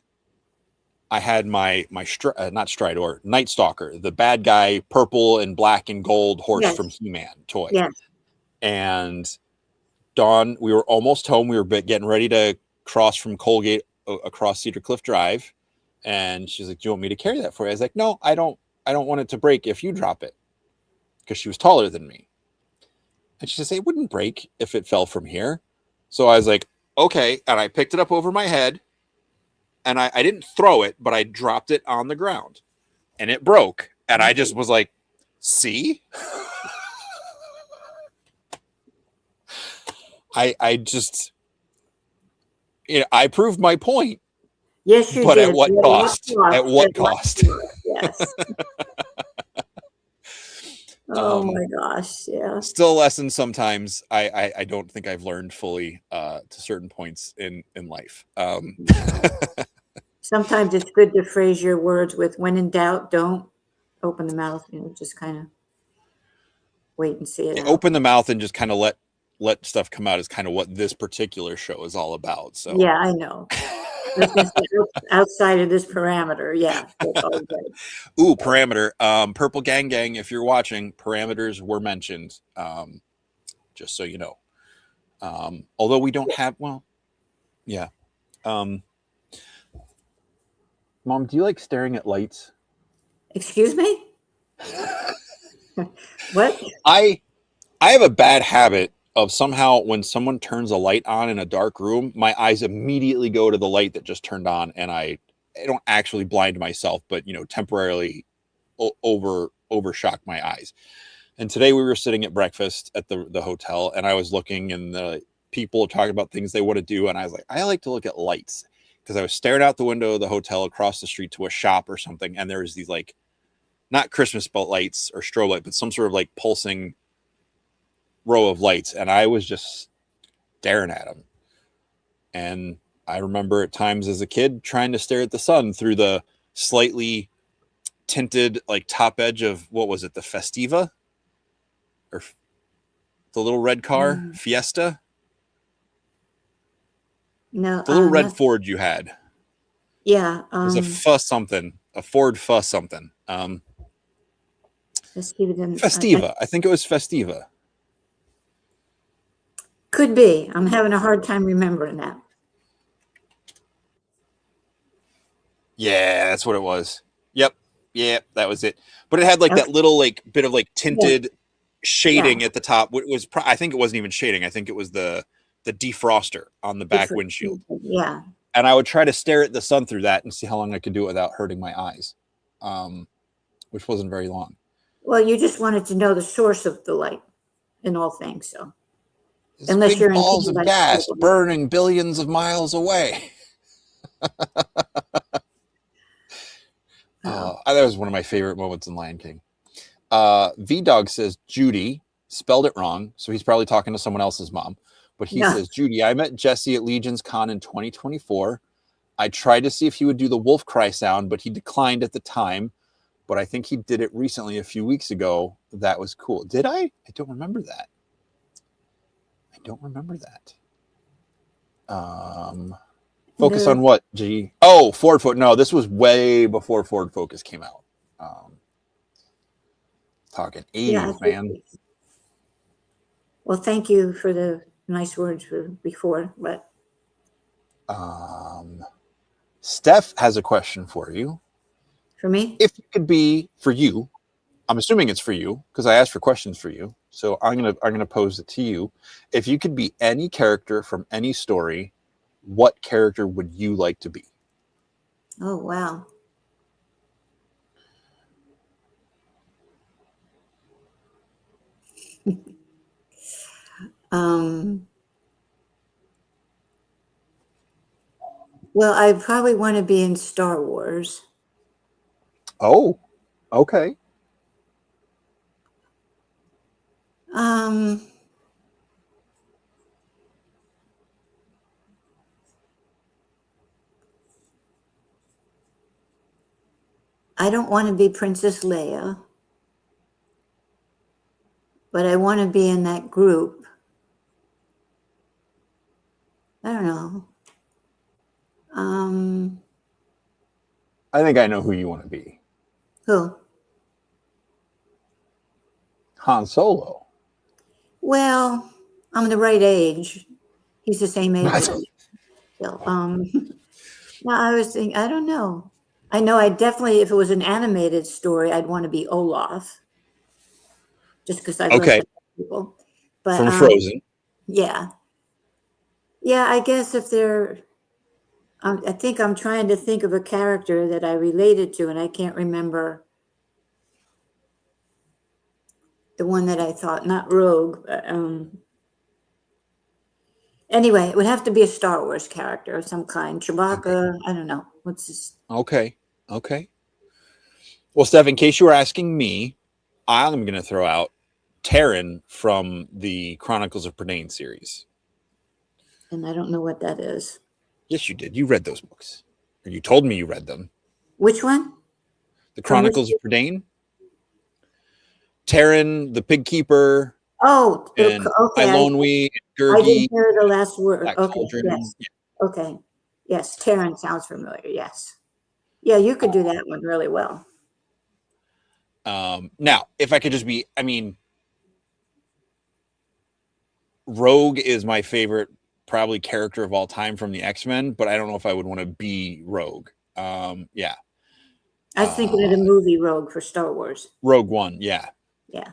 I had my not Stridor, Night Stalker, the bad guy, purple and black and gold horse Yes. from He-Man toy. Yes. And Dawn, we were almost home. We were getting ready to cross from Colgate across Cedar Cliff Drive, and she's like, "Do you want me to carry that for you?" I was like, "No, I don't. I don't want it to break if you drop it," because she was taller than me. And she said, "It wouldn't break if it fell from here." So I was like, "Okay," and I picked it up over my head. And I didn't throw it, but I dropped it on the ground and it broke. And I just was like, see? I just, I proved my point. Yes, you but did. At what cost? At what cost? Yes. Oh my gosh. Yeah. Still a lesson sometimes I don't think I've learned fully to certain points in life. Sometimes it's good to phrase your words with "when in doubt, don't open the mouth." Just kind of wait and see it out. Open the mouth and just kind of let stuff come out is kind of what this particular show is all about. So yeah, I know. Outside of this parameter, yeah. Ooh, parameter. Purple Gang Gang, if you're watching, parameters were mentioned. Just so you know. Although we don't have, well, yeah. Mom, do you like staring at lights? Excuse me? What? I have a bad habit of somehow when someone turns a light on in a dark room, my eyes immediately go to the light that just turned on, and I don't actually blind myself, but temporarily overshock my eyes. And today we were sitting at breakfast at the hotel, and I was looking, and the people talking about things they want to do, and I was like, I like to look at lights, because I was staring out the window of the hotel across the street to a shop or something, and there was these like not Christmas lights or strobe light, but some sort of like pulsing row of lights, and I was just staring at them. And I remember at times as a kid trying to stare at the sun through the slightly tinted like top edge of, what was it, the Festiva or the little red car Fiesta? No, the little red Ford you had. Yeah, it was a Ford Fuss something. Festiva. I think it was Festiva. Could be. I'm having a hard time remembering that. Yeah, that's what it was. Yep. Yeah, that was it. But it had like that little like bit of like tinted shading at the top. It was I think it wasn't even shading. I think it was the defroster on the back windshield. Yeah. And I would try to stare at the sun through that and see how long I could do it without hurting my eyes, which wasn't very long. Well, you just wanted to know the source of the light in all things, so. It's unless big you're balls of gas burning billions of miles away. That was one of my favorite moments in Lion King. V-Dog says Judie spelled it wrong, so he's probably talking to someone else's mom. But he says, Judie, I met Jesse at Legion's Con in 2024. I tried to see if he would do the wolf cry sound, but he declined at the time. But I think he did it recently a few weeks ago. That was cool. Did I? I don't remember that. Focus on what, G? Oh, Ford Focus. No, this was way before Ford Focus came out. Talking 80s, man. Well, thank you for the nice words before, but Steph has a question for you. For me? If it could be for you, I'm assuming it's for you because I asked for questions for you. So I'm gonna pose it to you. If you could be any character from any story, what character would you like to be? Oh, wow. Well, I probably want to be in Star Wars. Oh, okay. I don't want to be Princess Leia. but I want to be in that group. I don't know. I think I know who you want to be. Who? Han Solo. Well, I'm the right age. He's the same age as me. So, no, I was thinking, I don't know. I know I definitely, if it was an animated story, I'd want to be Olaf, just because I love Okay, people. But from Frozen. yeah, yeah. I guess if they're, I think I'm trying to think of a character that I related to, and I can't remember the one that I thought, not Rogue. But, anyway, it would have to be a Star Wars character of some kind. Okay. Chewbacca. I don't know. What's this? Okay. Okay. Well, Steph, in case you were asking me, I'm going to throw out Taryn from the Chronicles of Prydain series. And I don't know what that is. Yes, you did. You read those books. Or you told me you read them. Which one? The From which? Chronicles of Prydain. Taryn, the pig keeper, Oh, and okay. Ilonwi, I didn't Gurgi, hear the last word. Black Okay. Cauldron. Yes. Okay. Yes. Taryn sounds familiar. Yes. Yeah, you could do that one really well. Now, if I could just be, I mean, Rogue is my favorite, probably character of all time from the X-Men, but I don't know if I would want to be Rogue. Yeah. I was thinking of the movie Rogue for Star Wars. Rogue One, yeah. Yeah.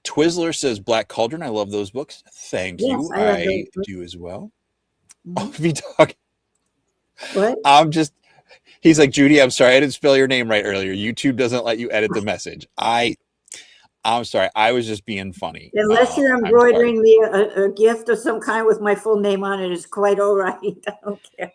Twizzler says Black Cauldron. I love those books. Thank Yes, you. I love I those books. do as well. Mhm. V-Dog. What? He's like, Judie, I'm sorry I didn't spell your name right earlier. YouTube doesn't let you edit the message. I'm sorry. I was just being funny. Unless you're embroidering me a gift of some kind with my full name on it, is quite all right. I don't care.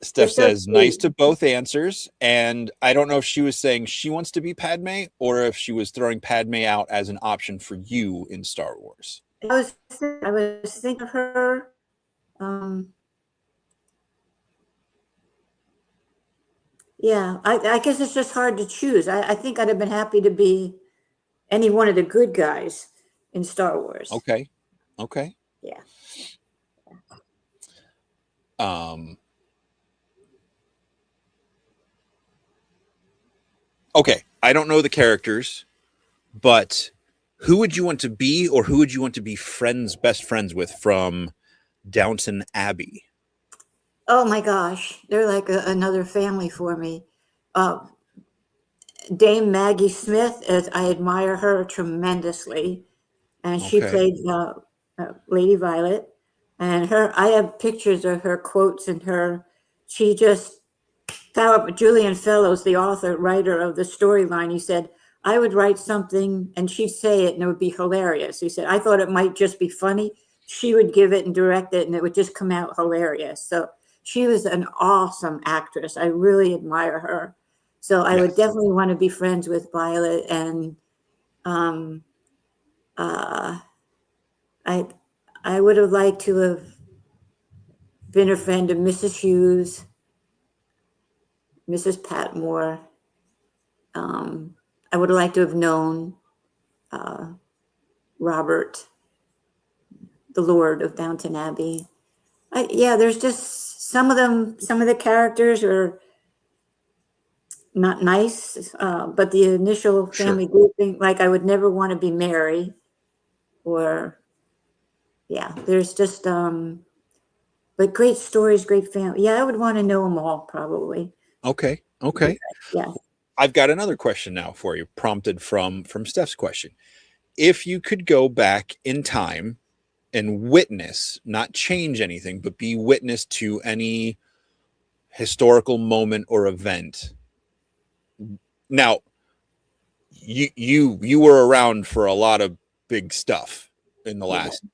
Steph so says, nice to both answers. And I don't know if she was saying she wants to be Padme or if she was throwing Padme out as an option for you in Star Wars. I was thinking of her. Yeah, I guess it's just hard to choose. I think I'd have been happy to be any one of the good guys in Star Wars. Okay. Okay. Yeah. Okay. I don't know the characters, but who would you want to be, or who would you want to be best friends with from Downton Abbey? Oh my gosh, they're like another family for me. Dame Maggie Smith, I admire her tremendously, and she played Lady Violet. And I have pictures of her quotes and her. She just Julian Fellows, the writer of the storyline, he said, I would write something and she'd say it and it would be hilarious. He said, I thought it might just be funny. She would give it and direct it and it would just come out hilarious. So she was an awesome actress. I really admire her. So I would definitely want to be friends with Violet. And I would have liked to have been a friend of Mrs. Hughes, Mrs. Patmore. I would have liked to have known Robert, the Lord of Downton Abbey. There's just some of the characters are not nice, but the initial family grouping, like I would never want to be Mary, or there's just but great stories, great family. Yeah, I would want to know them all probably. Okay. Yeah. I've got another question now for you, prompted from Steph's question. If you could go back in time and witness, not change anything, but be witness to any historical moment or event. Now, you were around for a lot of big stuff in the last.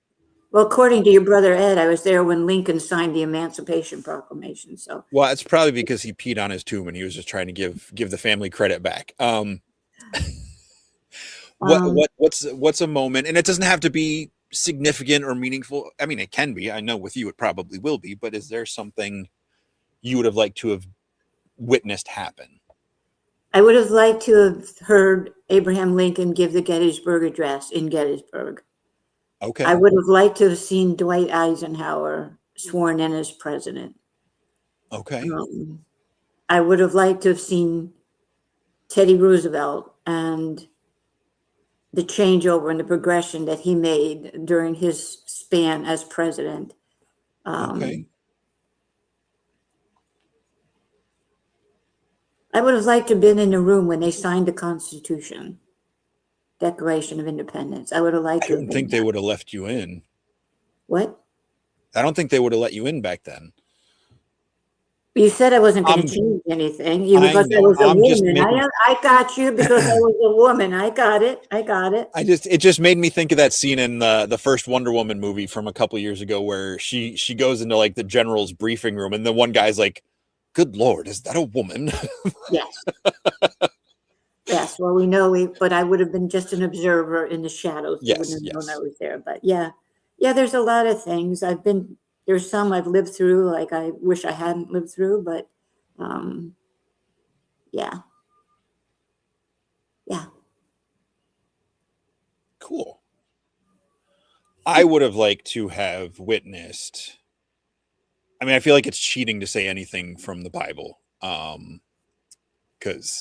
Well, according to your brother Ed, I was there when Lincoln signed the Emancipation Proclamation. So, well, it's probably because he peed on his tomb and he was just trying to give the family credit back. What's a moment, and it doesn't have to be significant or meaningful. I mean, it can be. I know with you, it probably will be. But is there something you would have liked to have witnessed happen? I would have liked to have heard Abraham Lincoln give the Gettysburg Address in Gettysburg. Okay. I would have liked to have seen Dwight Eisenhower sworn in as president. Okay. I would have liked to have seen Teddy Roosevelt and the changeover and the progression that he made during his span as president. Okay. I would have liked to have been in the room when they signed the Constitution, Declaration of Independence. I would have liked I to have don't been think they there. would have left you in. What? I don't think they would have let you in back then. You said I wasn't going to I'm- change anything. I Because I know. was a I'm just woman. making- I got you because I was a woman. I got it. It just made me think of that scene in the first Wonder Woman movie from a couple years ago where she goes into like the general's briefing room and the one guy's like, "Good Lord, is that a woman?" Yes. Yes. Well, we know but I would have been just an observer in the shadows. You Yes, wouldn't have known yes. I was there. But yeah. Yeah, there's a lot of things. There's some I've lived through, like I wish I hadn't lived through, but yeah. Yeah. Cool. I would have liked to have witnessed. I mean, I feel like it's cheating to say anything from the Bible. Because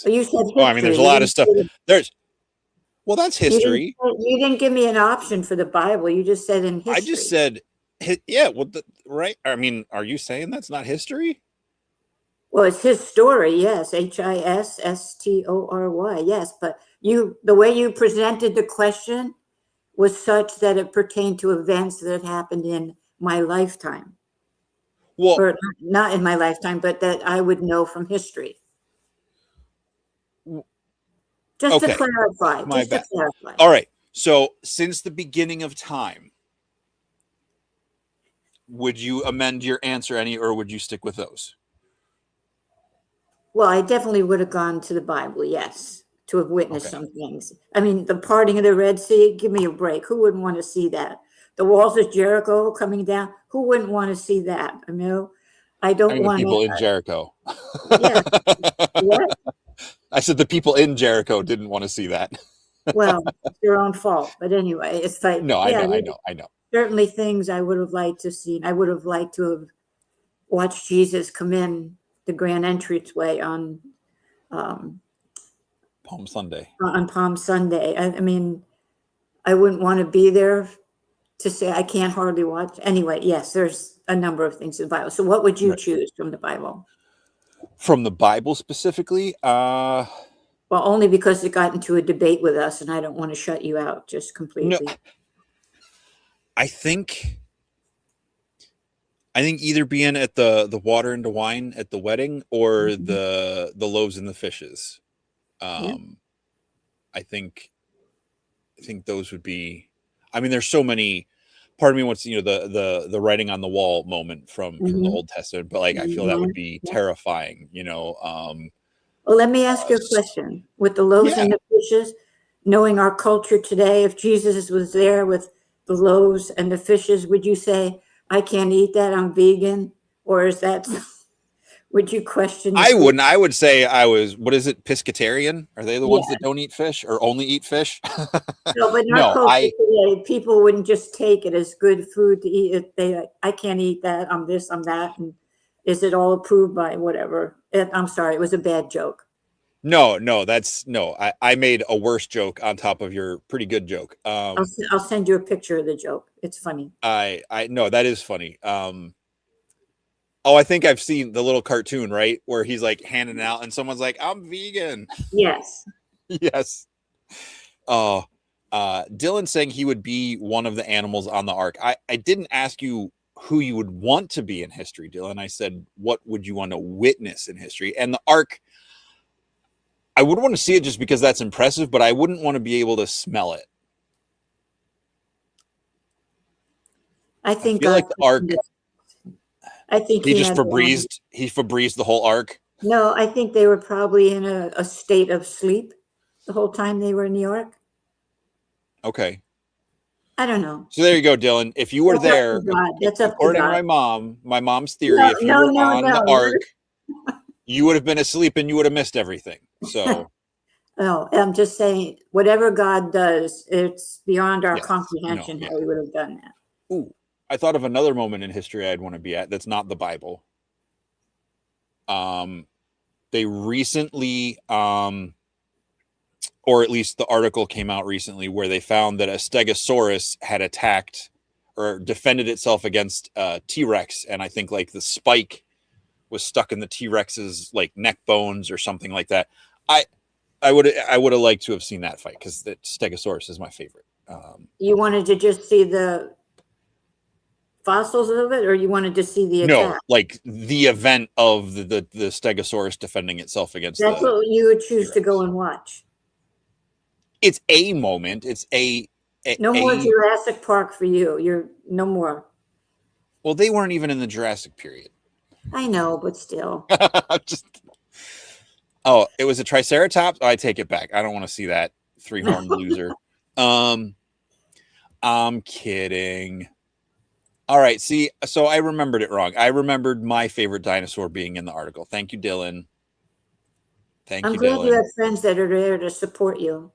Well, you said history. I mean, there's a lot of stuff. That's history. You didn't give me an option for the Bible. You just said in history. I just said, yeah. Well, right. I mean, are you saying that's not history? Well, it's his story, yes. HISSTORY, yes. But the way you presented the question was such that it pertained to events that happened in my lifetime. Well, or not in my lifetime, but that I would know from history. Just okay. to clarify. My just bad. to clarify. All right. So since the beginning of time, would you amend your answer any, or would you stick with those? Well, I definitely would have gone to the Bible, yes, to have witnessed Okay. some things. I mean, the parting of the Red Sea, give me a break. Who wouldn't want to see that? The walls of Jericho coming down, who wouldn't want to see that? I mean, I don't want the people to. in Jericho. Yeah. What? I said the people in Jericho didn't want to see that. Well, it's their own fault. But anyway, it's like, No, yeah, I know. Certainly things I would have liked to see. I would have liked to have watched Jesus come in the grand entranceway on Palm Sunday. On Palm Sunday. I mean, I wouldn't want to be there to say I can't hardly watch. Anyway, yes, there's a number of things in the Bible. So what would you choose from the Bible? From the Bible specifically? Well, only because it got into a debate with us, and I don't want to shut you out just completely. No, I think either being at the water into wine at the wedding or the loaves and the fishes. I think those would be. I mean, there's so many. Part of me wants the writing on the wall moment from the Old Testament, but like I feel that would be terrifying. Well, let me ask you a question. With the loaves and the fishes, knowing our culture today, if Jesus was there with the loaves and the fishes, would you say, I can't eat that, I'm vegan? Or is that, would you question? I wouldn't. I would say I was, what is it, pescatarian? Are they the ones that don't eat fish or only eat fish? No, but in our culture today, people wouldn't just take it as good food to eat. I can't eat that, I'm this, I'm that. And is it all approved by whatever? I'm sorry, it was a bad joke. No, I made a worse joke on top of your pretty good joke. I'll send you a picture of the joke. It's funny. I know that is funny. I think I've seen the little cartoon, right? Where he's like handing it out and someone's like, I'm vegan. Yes. Yes. Dylan saying he would be one of the animals on the ark. I didn't ask you who you would want to be in history, Dylan. I said, what would you want to witness in history? And the ark, I would want to see it just because that's impressive, but I wouldn't want to be able to smell it. I feel like the ark. I think he just Febrezed the whole ark. No, I think they were probably in a state of sleep the whole time they were in the ark. Okay. I don't know. So there you go, Dylan. If you were there, according to my mom's theory, if you were on the ark, you would have been asleep and you would have missed everything. So Oh, I'm just saying, whatever God does, it's beyond our Yes. No. comprehension Yeah. how he would have done that. Ooh, I thought of another moment in history I'd want to be at. That's not the Bible. They recently, or at least the article came out recently, where they found that a Stegosaurus had attacked or defended itself against T-Rex, and I think like the spike was stuck in the T-Rex's like neck bones or something like that. I would have liked to have seen that fight because the Stegosaurus is my favorite. You wanted to just see the fossils of it, or you wanted to see the No, attack? like the event of the Stegosaurus defending itself against That's the what you would choose to T-Rex. go and watch. It's a moment. It's a No more Jurassic Park for you. You're no more. well, they weren't even in the Jurassic period. I know, but still. Just it was a Triceratops. Oh, I take it back. I don't want to see that three-horned loser. I'm kidding. All right, see, so I remembered it wrong. I remembered my favorite dinosaur being in the article. Thank you, Dylan. Thank I'm you, glad Dylan. you have friends that are there to support you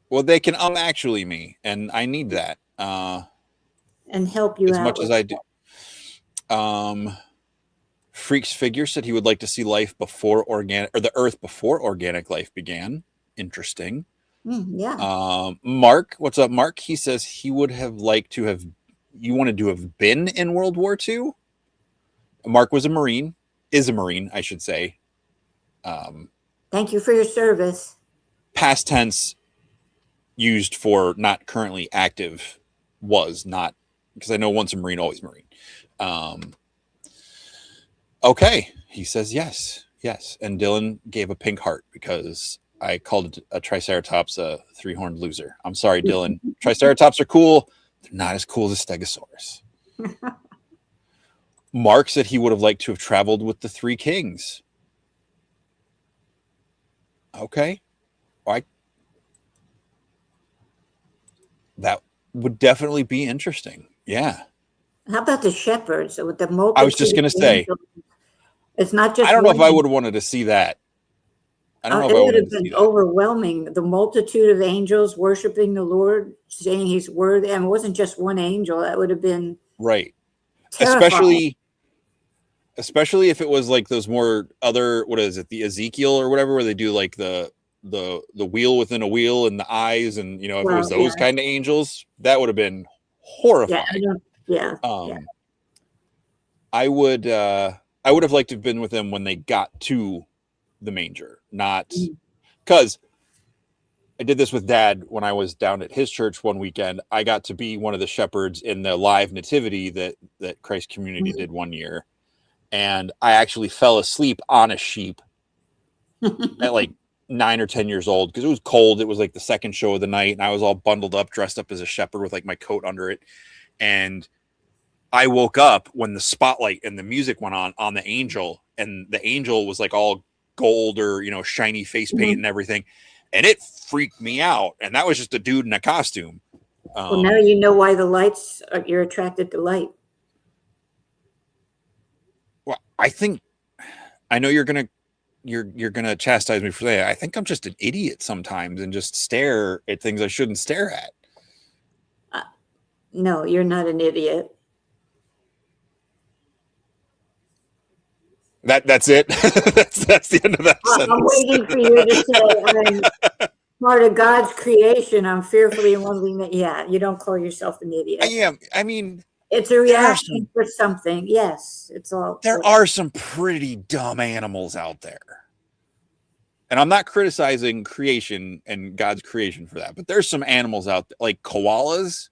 Well, they can actually me, and I need that and help you as out much with as I do. Freaks Figure said he would like to see life before organic, or the Earth before organic life began. Interesting. yeah. Mark, what's up, Mark? He says he would have liked to have. You wanted to have been in World War II. Mark was a Marine, is a Marine, I should say. Thank you for your service. Past tense used for not currently active was not, because I know once a Marine, always Marine. Okay, he says yes. And Dylan gave a pink heart because I called a Triceratops a three-horned loser. I'm sorry, Dylan. Triceratops are cool. They're not as cool as a Stegosaurus. Mark said he would have liked to have traveled with the three kings. Okay. That would definitely be interesting. Yeah. How about the shepherds with the multitude? I was just going to say. Angels? It's not just. I don't know if I would have wanted to see that. I don't know if it I would would have been overwhelming. The multitude of angels worshiping the Lord, saying He's worthy. And it wasn't just one angel. That would have been right. terrifying. Especially if it was like those more other, what is it, the Ezekiel or whatever, where they do like the wheel within a wheel and the eyes, and if it was those kind of angels, that would have been horrifying. Yeah. I would have liked to have been with them when they got to the manger, not because I did this with Dad when I was down at his church one weekend. I got to be one of the shepherds in the live nativity that Christ Community did one year. And I actually fell asleep on a sheep at like 9 or 10 years old because it was cold. It was like the second show of the night, and I was all bundled up, dressed up as a shepherd with like my coat under it. And I woke up when the spotlight and the music went on the angel, and the angel was like all gold or shiny face paint and everything, and it freaked me out. And that was just a dude in a costume. Well, now you know why the lights you're attracted to light. Well, I think I know you're gonna chastise me for that. I think I'm just an idiot sometimes and just stare at things I shouldn't stare at. No, you're not an idiot. That's it. that's the end of that sentence. I'm waiting for you to say I'm part of God's creation. I'm fearfully and wonderfully. Yeah, you don't call yourself an idiot. I am. I mean, it's a reaction for something. Yes, it's all. There are some pretty dumb animals out there. And I'm not criticizing creation and God's creation for that, but there's some animals out there, like koalas.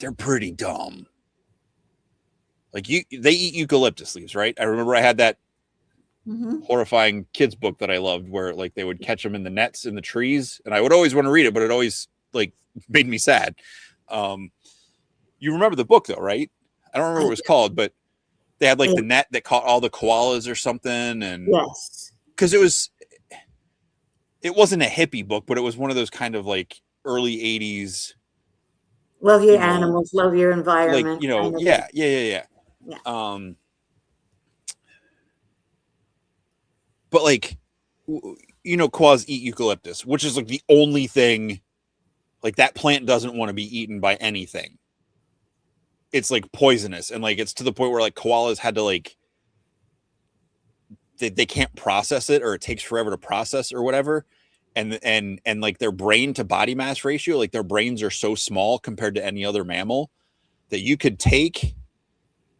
They're pretty dumb. Like they eat eucalyptus leaves, right? I remember I had that horrifying kids book that I loved, where like they would catch them in the nets in the trees, and I would always want to read it, but it always like made me sad. You remember the book though, right? I don't remember what it was called, but they had like the net that caught all the koalas or something, and yes, because it wasn't a hippie book, but it was one of those kind of like early 80s. Love your animals, love your environment. Like, yeah. But like koalas eat eucalyptus, which is like the only thing, like that plant doesn't want to be eaten by anything. It's like poisonous, and like it's to the point where like koalas had to like they can't process it, or it takes forever to process or whatever. And like their brain to body mass ratio, like their brains are so small compared to any other mammal that you could take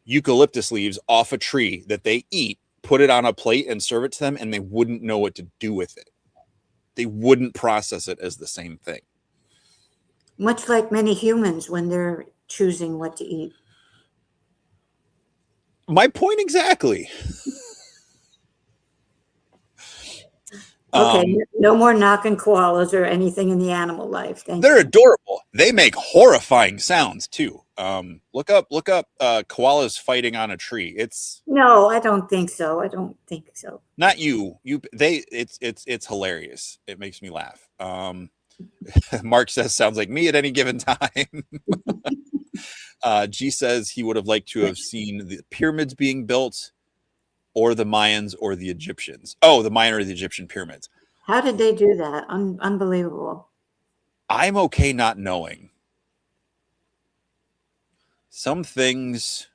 eucalyptus leaves off a tree that they eat, put it on a plate and serve it to them, and they wouldn't know what to do with it. They wouldn't process it as the same thing. Much like many humans when they're choosing what to eat. My point exactly. Okay, no more knocking koalas or anything in the animal life. They're adorable. They make horrifying sounds too. Look up koalas fighting on a tree. No, I don't think so. I don't think so. Not you. It's hilarious. It makes me laugh. Mark says sounds like me at any given time. G says he would have liked to have seen the pyramids being built, or the Mayans or the Egyptians. Oh, the Mayan or the Egyptian pyramids. How did they do that? Unbelievable. I'm okay not knowing. Some things,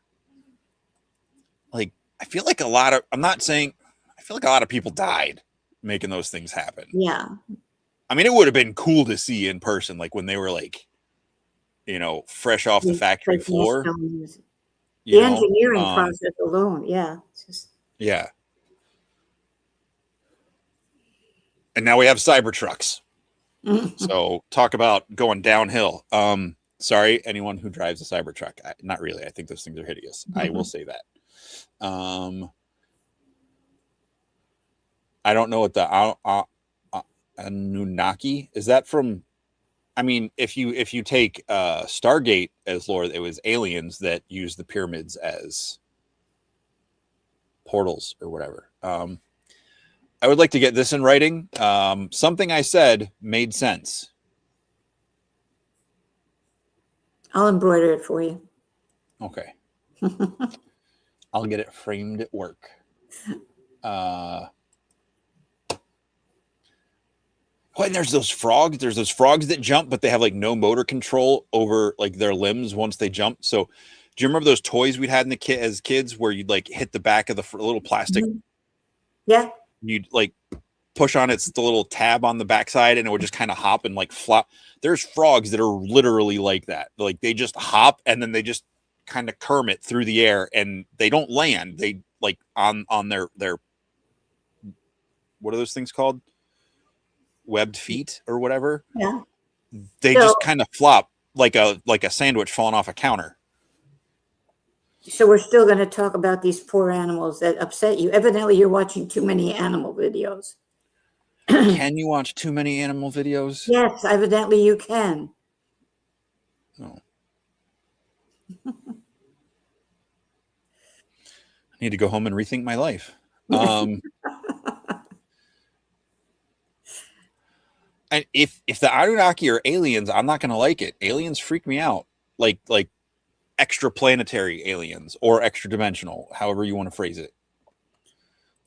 like, I feel like a lot of people died making those things happen. Yeah. I mean, it would have been cool to see in person, like when they were like, fresh off the factory floor. The engineering process alone. Yeah. Yeah. And now we have Cybertrucks. So talk about going downhill. Sorry, anyone who drives a Cybertruck. Not really. I think those things are hideous. I will say that. I don't know what the Anunnaki is. That from? I mean, if you take Stargate as lore, it was aliens that used the pyramids as portals or whatever. I would like to get this in writing. Something I said made sense. I'll embroider it for you. Okay. I'll get it framed at work. And there's those frogs. There's those frogs that jump, but they have like no motor control over like their limbs once they jump. So do you remember those toys we'd had as kids where you'd like hit the back of the little plastic? Yeah. You'd like push on the little tab on the backside, and it would just kind of hop and like flop. There's frogs that are literally like that. Like they just hop and then they just kind of Kermit through the air, and they don't land. They like on their what are those things called? Webbed feet or whatever. Yeah. They just kind of flop like a sandwich falling off a counter. So we're still going to talk about these poor animals that upset you. Evidently, you're watching too many animal videos. Can you watch too many animal videos? Yes, evidently you can. No. I need to go home and rethink my life. And if the Anunnaki are aliens, I'm not going to like it. Aliens freak me out. Like extraplanetary aliens or extra dimensional, however you want to phrase it.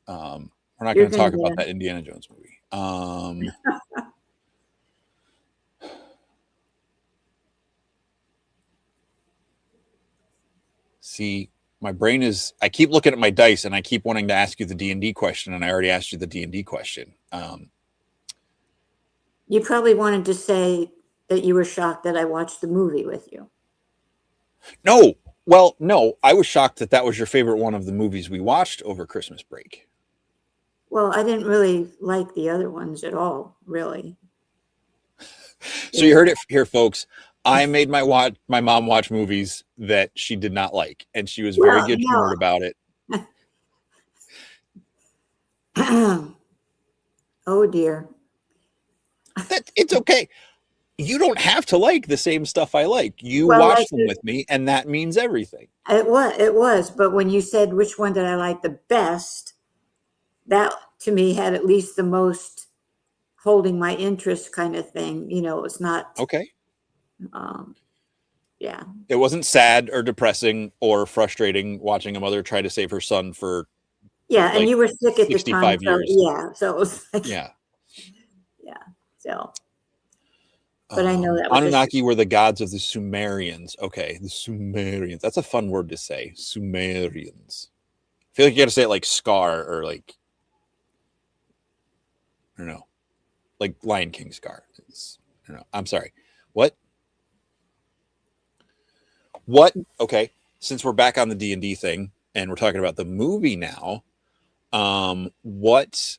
We're not going to talk about that Indiana Jones movie. See, my brain is, I keep looking at my dice and I keep wanting to ask you the D&D question, and I already asked you the D&D question. You probably wanted to say that you were shocked that I watched the movie with you. No. Well, no, I was shocked that was your favorite one of the movies we watched over Christmas break. Well, I didn't really like the other ones at all, really. So you heard it here, folks. I made my mom watch movies that she did not like, and she was very good humored about it. Oh dear. It's okay. You don't have to like the same stuff I like. You watched them with me, and that means everything. It was. But when you said which one did I like the best, that to me had at least the most holding my interest kind of thing. It's not okay. Yeah. It wasn't sad or depressing or frustrating watching a mother try to save her son for and you were sick at the time. 65 years. So it was like, yeah. So, but I know that was Anunnaki were the gods of the Sumerians. Okay, the Sumerians. That's a fun word to say. Sumerians. I feel like you got to say it like Scar or like, I don't know, like Lion King Scar. I don't know. I'm sorry. What? What? Okay. Since we're back on the D&D thing and we're talking about the movie now, what?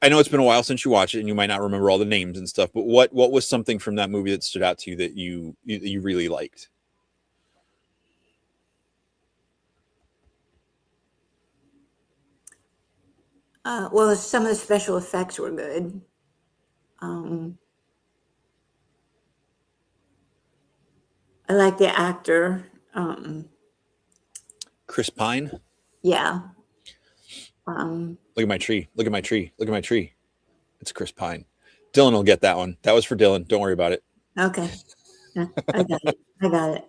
I know it's been a while since you watched it, and you might not remember all the names and stuff. But what was something from that movie that stood out to you that you really liked? well, some of the special effects were good. I like the actor. Chris Pine. Yeah. Look at my tree. Look at my tree. Look at my tree. It's Chris Pine. Dylan will get that one. That was for Dylan. Don't worry about it. Okay. Yeah, I got it. I got it.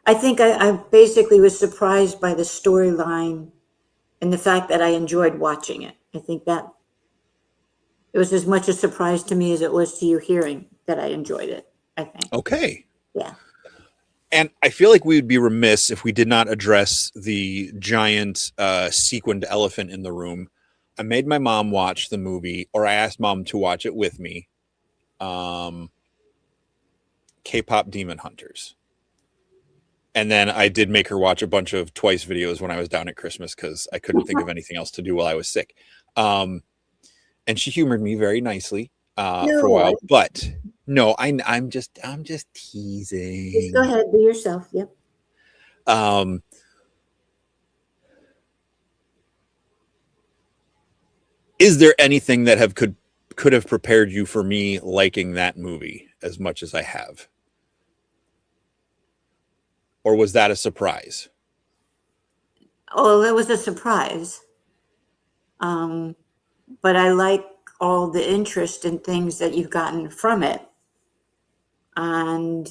I think I basically was surprised by the storyline and the fact that I enjoyed watching it. I think that it was as much a surprise to me as it was to you hearing that I enjoyed it, I think. Okay. Yeah. And I feel like we would be remiss if we did not address the giant sequined elephant in the room. I made my mom watch the movie, or I asked mom to watch it with me. K-pop Demon Hunters. And then I did make her watch a bunch of Twice videos when I was down at Christmas because I couldn't think of anything else to do while I was sick. And she humored me very nicely for a while. But no, I'm just teasing. Just go ahead, be yourself. Yep. Is there anything that could have prepared you for me liking that movie as much as I have? Or was that a surprise? Oh, it was a surprise. But I like all the interest in things that you've gotten from it. And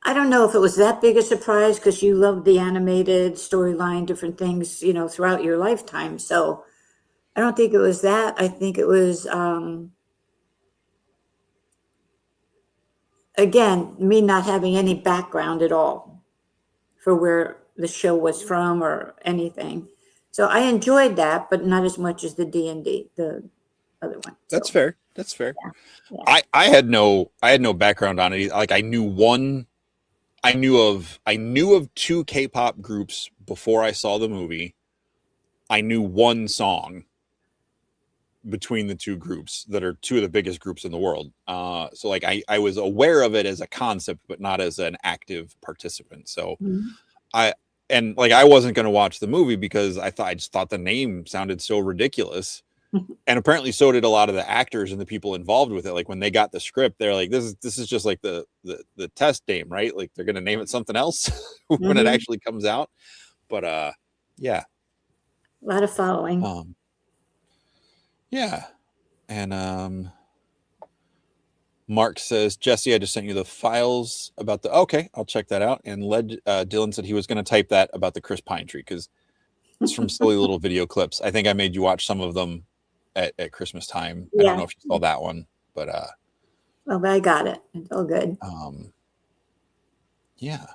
I don't know if it was that big a surprise because you loved the animated storyline, different things, throughout your lifetime. So I don't think it was that. I think it was, again, me not having any background at all for where the show was from or anything. So I enjoyed that, but not as much as the D&D, the other one. That's fair. That's fair. Yeah. I had no background on it. Like I knew of two K-pop groups before I saw the movie. I knew one song between the two groups that are two of the biggest groups in the world. So like I was aware of it as a concept, but not as an active participant. So I wasn't going to watch the movie because I just thought the name sounded so ridiculous. And apparently so did a lot of the actors and the people involved with it. Like when they got the script, they're like, this is just like the test name, right? Like they're going to name it something else when it actually comes out. But yeah. A lot of following. Yeah. And Mark says, Jesse, I just sent you the files about okay, I'll check that out. And Dylan said he was going to type that about the Chris Pine tree because it's from silly little video clips. I think I made you watch some of them at Christmas time. Yeah. I don't know if you saw that one, but well, but I got it. It's all good. Yeah.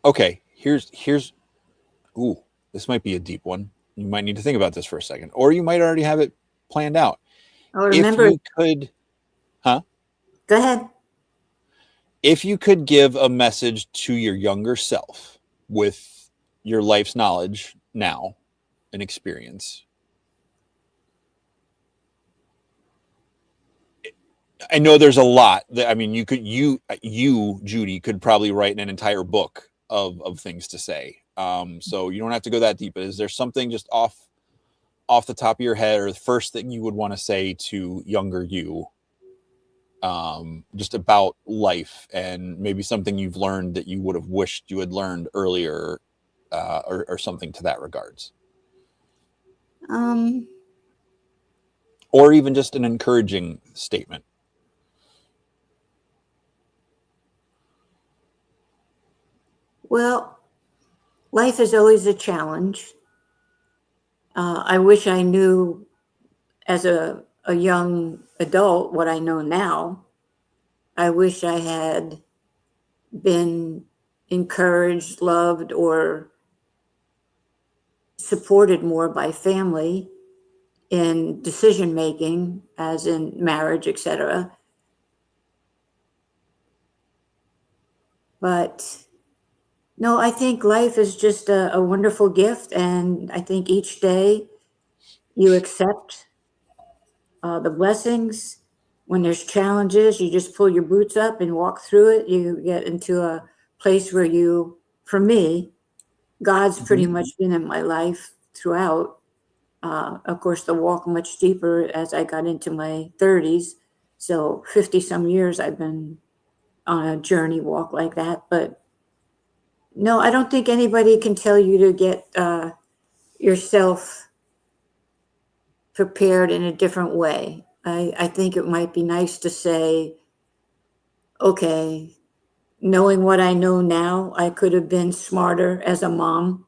Okay, here's ooh, this might be a deep one. You might need to think about this for a second, or you might already have it planned out. Oh, remember, if you could, Go ahead. If you could give a message to your younger self with your life's knowledge now and experience, I know there's a lot that, I mean, you, Judie, could probably write an entire book of things to say. So you don't have to go that deep. But is there something just off the top of your head, or the first thing you would want to say to younger you, just about life, and maybe something you've learned that you would have wished you had learned earlier, or something to that regards? Or even just an encouraging statement. Well, life is always a challenge. I wish I knew as a young adult what I know now. I wish I had been encouraged, loved, or supported more by family in decision making, as in marriage, etc. But no, I think life is just a wonderful gift, and I think each day you accept the blessings. When there's challenges, you just pull your boots up and walk through it. You get into a place where you, for me, God's pretty Mhm. much been in my life throughout. Of course, the walk much deeper as I got into my 30s. So 50 some years I've been on a journey walk like that. But no, I don't think anybody can tell you to get yourself prepared in a different way. I think it might be nice to say, okay, knowing what I know now, I could have been smarter as a mom,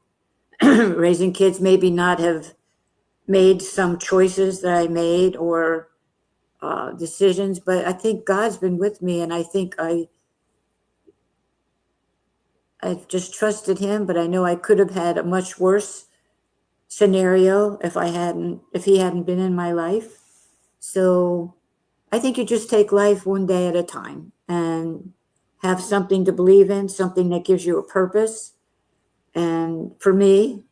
raising kids, maybe not have made some choices that I made or decisions, but I think God's been with me, and I think I've just trusted Him. But I know I could have had a much worse scenario if He hadn't been in my life. So I think you just take life one day at a time and have something to believe in, something that gives you a purpose. And for me,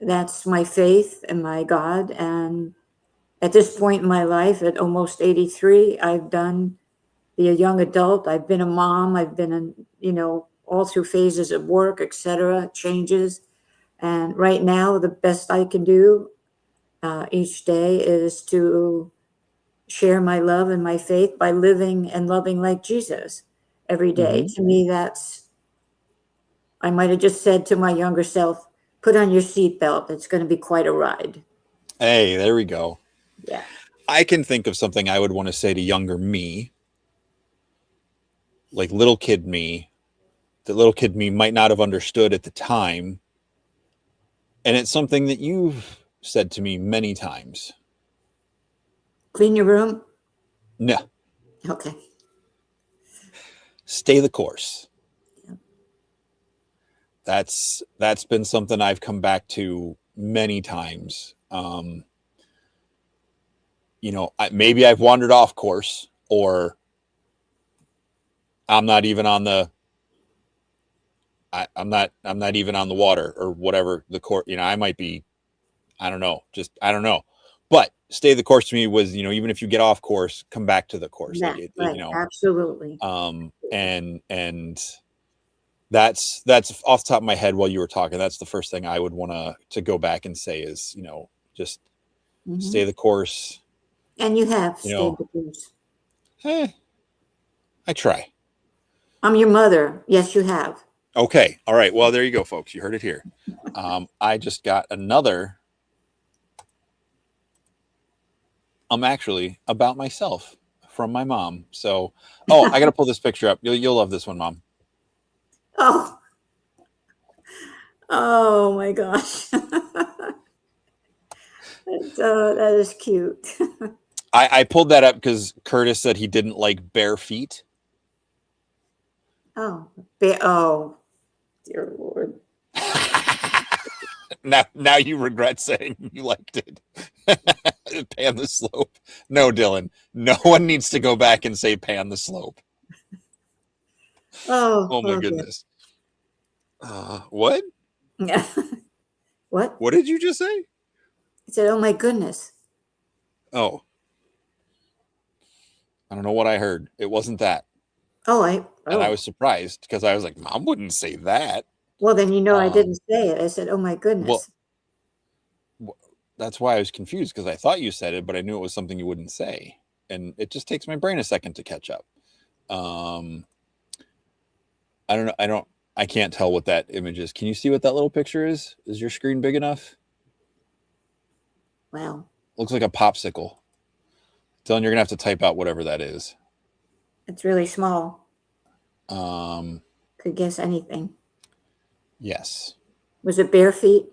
that's my faith and my God. And at this point in my life, at almost 83, I've done be a young adult. I've been a mom. I've been in, all through phases of work, etc., changes. And right now, the best I can do each day is to share my love and my faith by living and loving like Jesus every day. Mhm. To me, I might have just said to my younger self, put on your seatbelt. It's going to be quite a ride. Hey, there we go. Yeah. I can think of something I would want to say to younger me, like little kid me, that little kid me might not have understood at the time. And it's something that you've said to me many times. Clean your room. No, Okay. stay the course. Yeah. That's been something I've come back to many times. Maybe I've wandered off course, or I'm not even on the I'm not even on the water or whatever the court. I might be. I don't know. Just I don't know. But stay the course to me was, even if you get off course, come back to the course. Like That, right. Absolutely. and that's off the top of my head while you were talking. That's the first thing I would want to go back and say is, just Hmm. stay the course. And you have You stayed know, the course. eh, I try. I'm your mother. Yes, you have. Okay. All right. Well, there you go, folks. You heard it here. I just got another. Actually about myself from my mom. So, I got to pull this picture up. You'll love this one, Mom. Oh, oh my gosh. That is cute. I pulled that up because Curtis said he didn't like bare feet. Oh, oh, dear Lord. Now you regret saying you liked it. Pan the slope. No, Dylan. No one needs to go back and say pan the slope. Oh, Oh my okay. goodness. What? Yeah. What? What did you just say? I said, oh my goodness. Oh, I don't know what I heard. It wasn't that. And I Oh, was surprised because I was like, Mom wouldn't say that. well, then I Um, didn't say it. I said, oh my well, goodness. that's why I was confused because I thought you said it, but I knew it was something you wouldn't say. And it just takes my brain a second to catch up. Um, I don't know. I can't tell what that image is. Can you see what that little picture is? Is your screen big enough? Wow. Looks like a popsicle. Dylan, you're gonna have to type out whatever that is. It's really small. Um, Could guess anything. yes. Was it bare feet?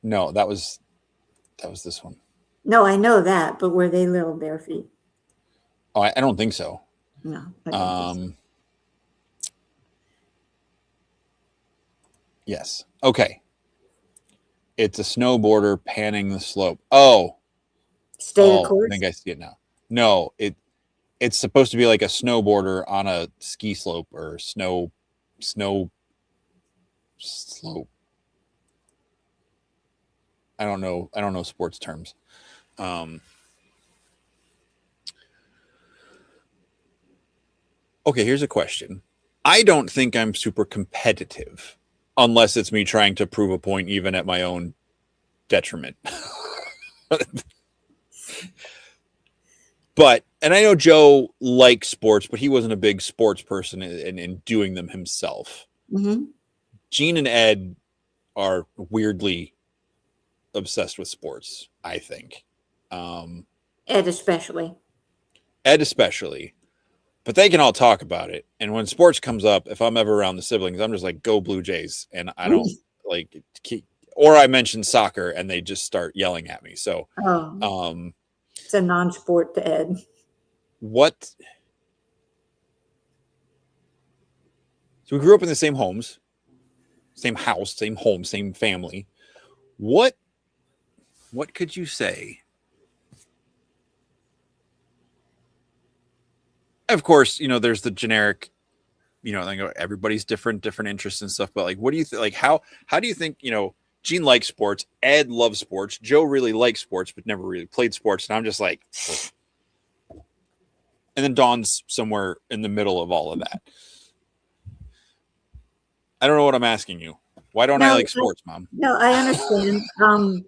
No, that was this one. No, I know that, but were they little bare feet? Oh, I don't think so. No, I didn't think so. Yes. Okay. It's a snowboarder panning the slope. Oh, Stay the I course? think I see it now. No, it's supposed to be like a snowboarder on a ski slope or snow slope. I don't know sports terms. Okay, here's a question. I don't think I'm super competitive unless it's me trying to prove a point even at my own detriment. But, and I know Joe likes sports, but he wasn't a big sports person in doing them himself. Mm-hmm. Gene and Ed are weirdly obsessed with sports, I think. Ed especially. Ed especially. But they can all talk about it. And when sports comes up, if I'm ever around the siblings, I'm just like, go Blue Jays. And I don't like, or I mention soccer and they just start yelling at me. So, it's a non-sport to Ed. What? So we grew up in the same homes, same house, same home, same family. What could you say? Of course, there's the generic, everybody's different interests and stuff. But like, what do you think? Like, how do you think, Gene likes sports, Ed loves sports, Joe really likes sports, but never really played sports. And I'm just like, and then Dawn's somewhere in the middle of all of that. I don't know what I'm asking you. Why don't I like sports, Mom? No, I understand. I'm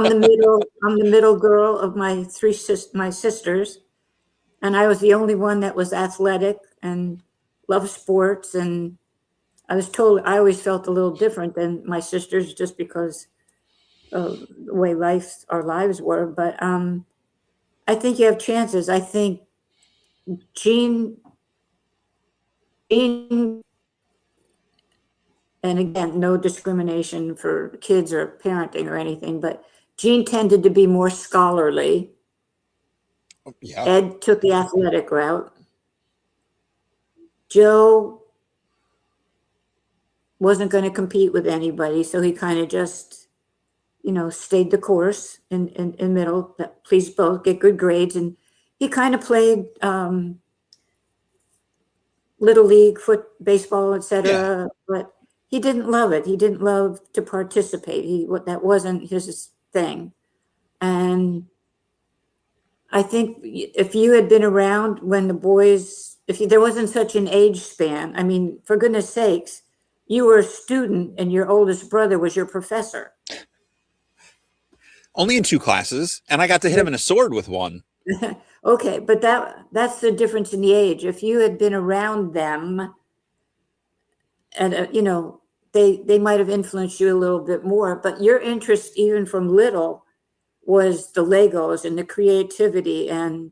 the middle girl of my my sisters, and I was the only one that was athletic and loved sports. And I always felt a little different than my sisters just because of the way our lives were. But I think you have chances. I think Gene, and again, no discrimination for kids or parenting or anything, but Gene tended to be more scholarly. Yeah. Ed took the athletic route. Joe wasn't going to compete with anybody, so he kind of just, stayed the course in middle. Please both get good grades, and he kind of played little league, baseball, etc. But he didn't love it. He didn't love to participate. That wasn't his thing. And I think if you had been around when the boys, there wasn't such an age span, I mean, for goodness sakes, you were a student and your oldest brother was your professor. Only in 2 classes, and I got to hit him in a sword with one. Okay, but that's the difference in the age. If you had been around them, and they might have influenced you a little bit more, but your interest, even from little, was the Legos and the creativity, and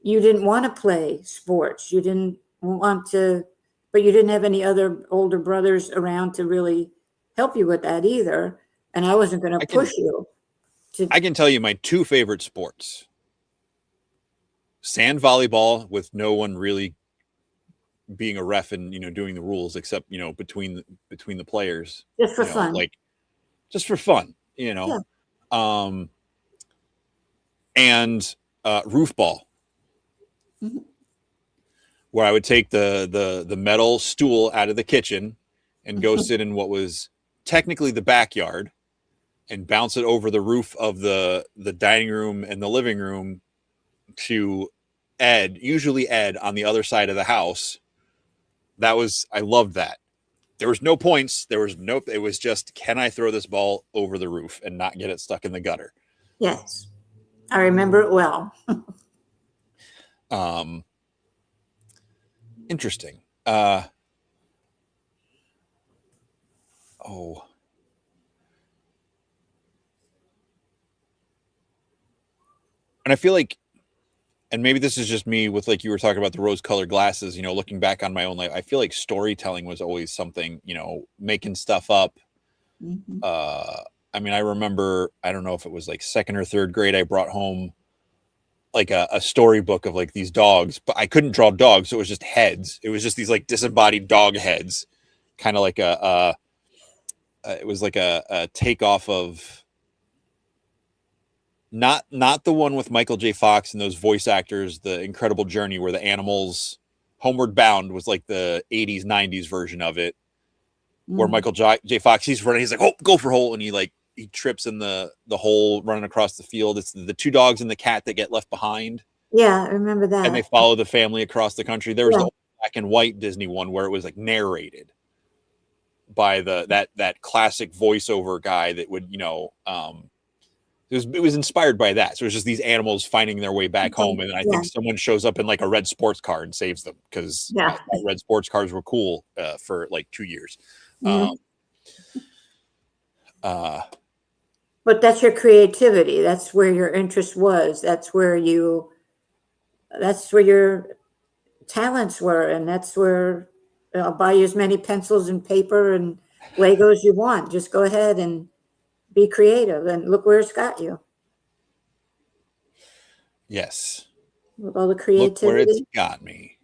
you didn't want to play sports. You didn't want to, but you didn't have any other older brothers around to really help you with that either. And I wasn't going to push you. I can tell you my 2 favorite sports. Sand volleyball, with no one really being a ref and doing the rules except between the players, just for fun, just for fun, and roof ball, where I would take the metal stool out of the kitchen and go sit in what was technically the backyard and bounce it over the roof of the dining room and the living room to usually Ed on the other side of the house. I loved that. There was no points. It was just, can I throw this ball over the roof and not get it stuck in the gutter? Yes. I remember it well. Interesting. And I feel like, and maybe this is just me with, like you were talking about the rose-colored glasses, looking back on my own life, I feel like storytelling was always something, making stuff up, Mhm. I mean, I remember, I don't know if it was like second or third grade, I brought home like a storybook of like these dogs, but I couldn't draw dogs. So it was just heads. It was just these like disembodied dog heads, kind of like it was like a takeoff of not the one with Michael J. Fox and those voice actors, The Incredible Journey, where the animals Homeward Bound was like the 80s, 90s version of it, where Mm. Michael J. Fox, he's running, he's like, oh, go for hole, and he trips in the hole running across the field. It's the two dogs and the cat that get left behind, Yeah, I remember and they that. follow the family across the country. There was Yeah. the black and white Disney one where it was like narrated by that classic voiceover guy that would, it was inspired by that. So it was just these animals finding their way back home, and I Yeah. think someone shows up in like a red sports car and saves them because Yeah. red sports cars were cool for like 2 years. Mhm. Uh, But that's your creativity. That's where your interest was. That's where your talents were. And that's where I'll buy you as many pencils and paper and Legos you want. Just go ahead and be creative. And look where it's got you yes, with all the look where it's creativity got me.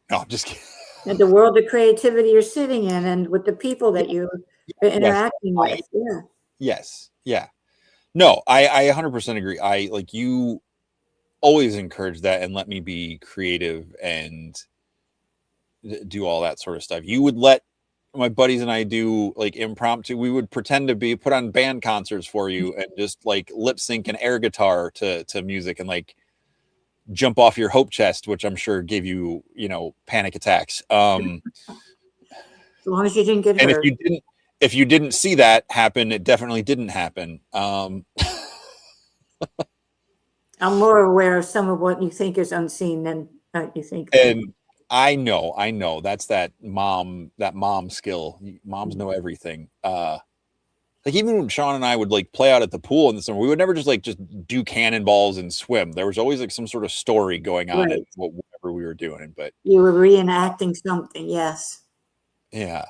No, I'm just kidding. and the world of creativity you're sitting in and with the people that you are Yes, interacting with. Yeah. yes, yeah. No, I 100% agree. I like you always encourage that and let me be creative and do all that sort of stuff. You would let my buddies and I do like impromptu. We would pretend to be put on band concerts for you and just like lip sync and air guitar to music and like jump off your hope chest, which I'm sure gave you, panic attacks. As long as you didn't get And hurt. if you didn't see that happen, it definitely didn't happen. I'm more aware of some of what you think is unseen than you think that. And I know that's that mom skill. Moms know everything. Like even when Sean and I would like play out at the pool in the summer, we would never just do cannonballs and swim. There was always like some sort of story going on in Right. whatever we were doing. But You were reenacting something. Yes. yeah.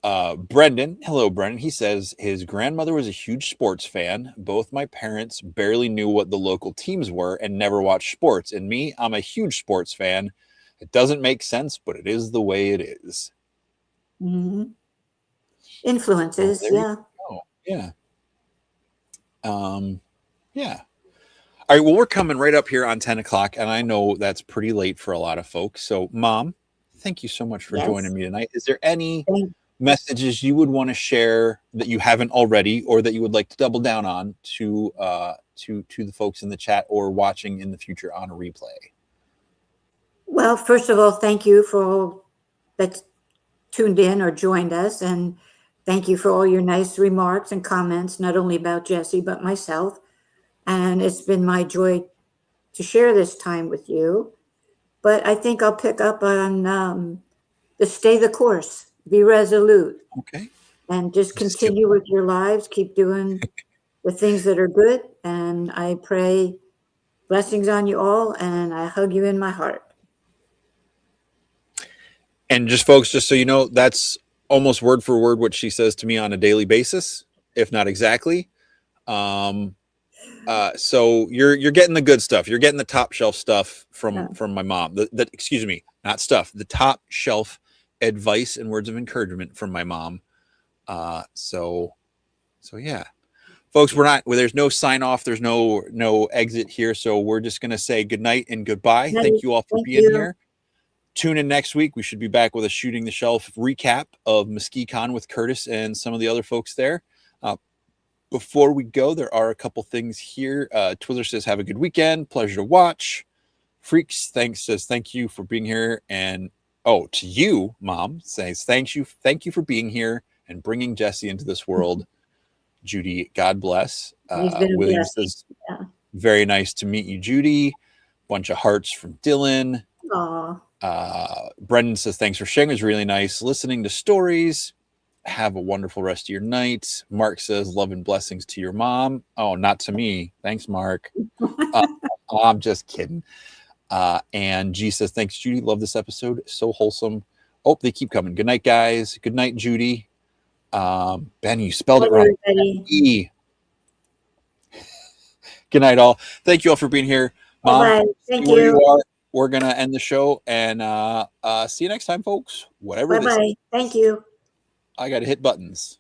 Brendan, hello, Brendan. He says his grandmother was a huge sports fan. Both my parents barely knew what the local teams were and never watched sports. And me, I'm a huge sports fan. It doesn't make sense, but it is the way it is. Hmm. Well, Influences. there you Yeah. go. Yeah. Yeah. All right. Well, we're coming right up here on 10 o'clock, and I know that's pretty late for a lot of folks. So, Mom, thank you so much for Yes. joining me tonight. Is there any Thank, messages you would want to share that you haven't already, or that you would like to double down on to the folks in the chat or watching in the future on a replay? well, first of all, thank you for all that tuned in or joined us. And thank you for all your nice remarks and comments, not only about Jesse, but myself. And it's been my joy to share this time with you. But I think I'll pick up on the stay the course, be resolute, Okay. and just Just steal- continue with your lives. Keep doing the things that are good. And I pray blessings on you all. And I hug you in my heart. And just folks, just so you know, that's almost word for word what she says to me on a daily basis, if not exactly. So you're getting the good stuff. You're getting the top shelf stuff from Uh, my mom. Excuse me, not stuff. The top shelf advice and words of encouragement from my mom. So yeah, folks, there's no sign off. There's no exit here. So we're just gonna say good night and goodbye. Thank you all for Thank being you. here. Tune in next week. We should be back with a Shooting the Shelf recap of MesquiCon with Curtis and some of the other folks there. Before we go, there are a couple things here. Twizzler says, have a good weekend. Pleasure to watch. Freaks says, thank you for being here. And to you, Mom, says, thank you for being here and bringing Jesse into this world. Judie, God bless. He's been a William blessing. says, Yeah. very nice to meet you, Judie. Bunch of hearts from Dylan. Aw. Brendan says, thanks for sharing. It was really nice listening to stories. Have a wonderful rest of your night. Mark says, love and blessings to your mom. Oh, not to me. Thanks, Mark. I'm just kidding. And G says, thanks, Judie. Love this episode. So wholesome. Oh, they keep coming. Good night, guys. Good night, Judie. Ben, you spelled Bye, it wrong. everybody. E. Good night, all. Thank you all for being here. Mom, Bye-bye. stay Thank where you you. are. We're going to end the show and see you next time, folks. Whatever this is. Bye-bye. Thank you. I got to hit buttons.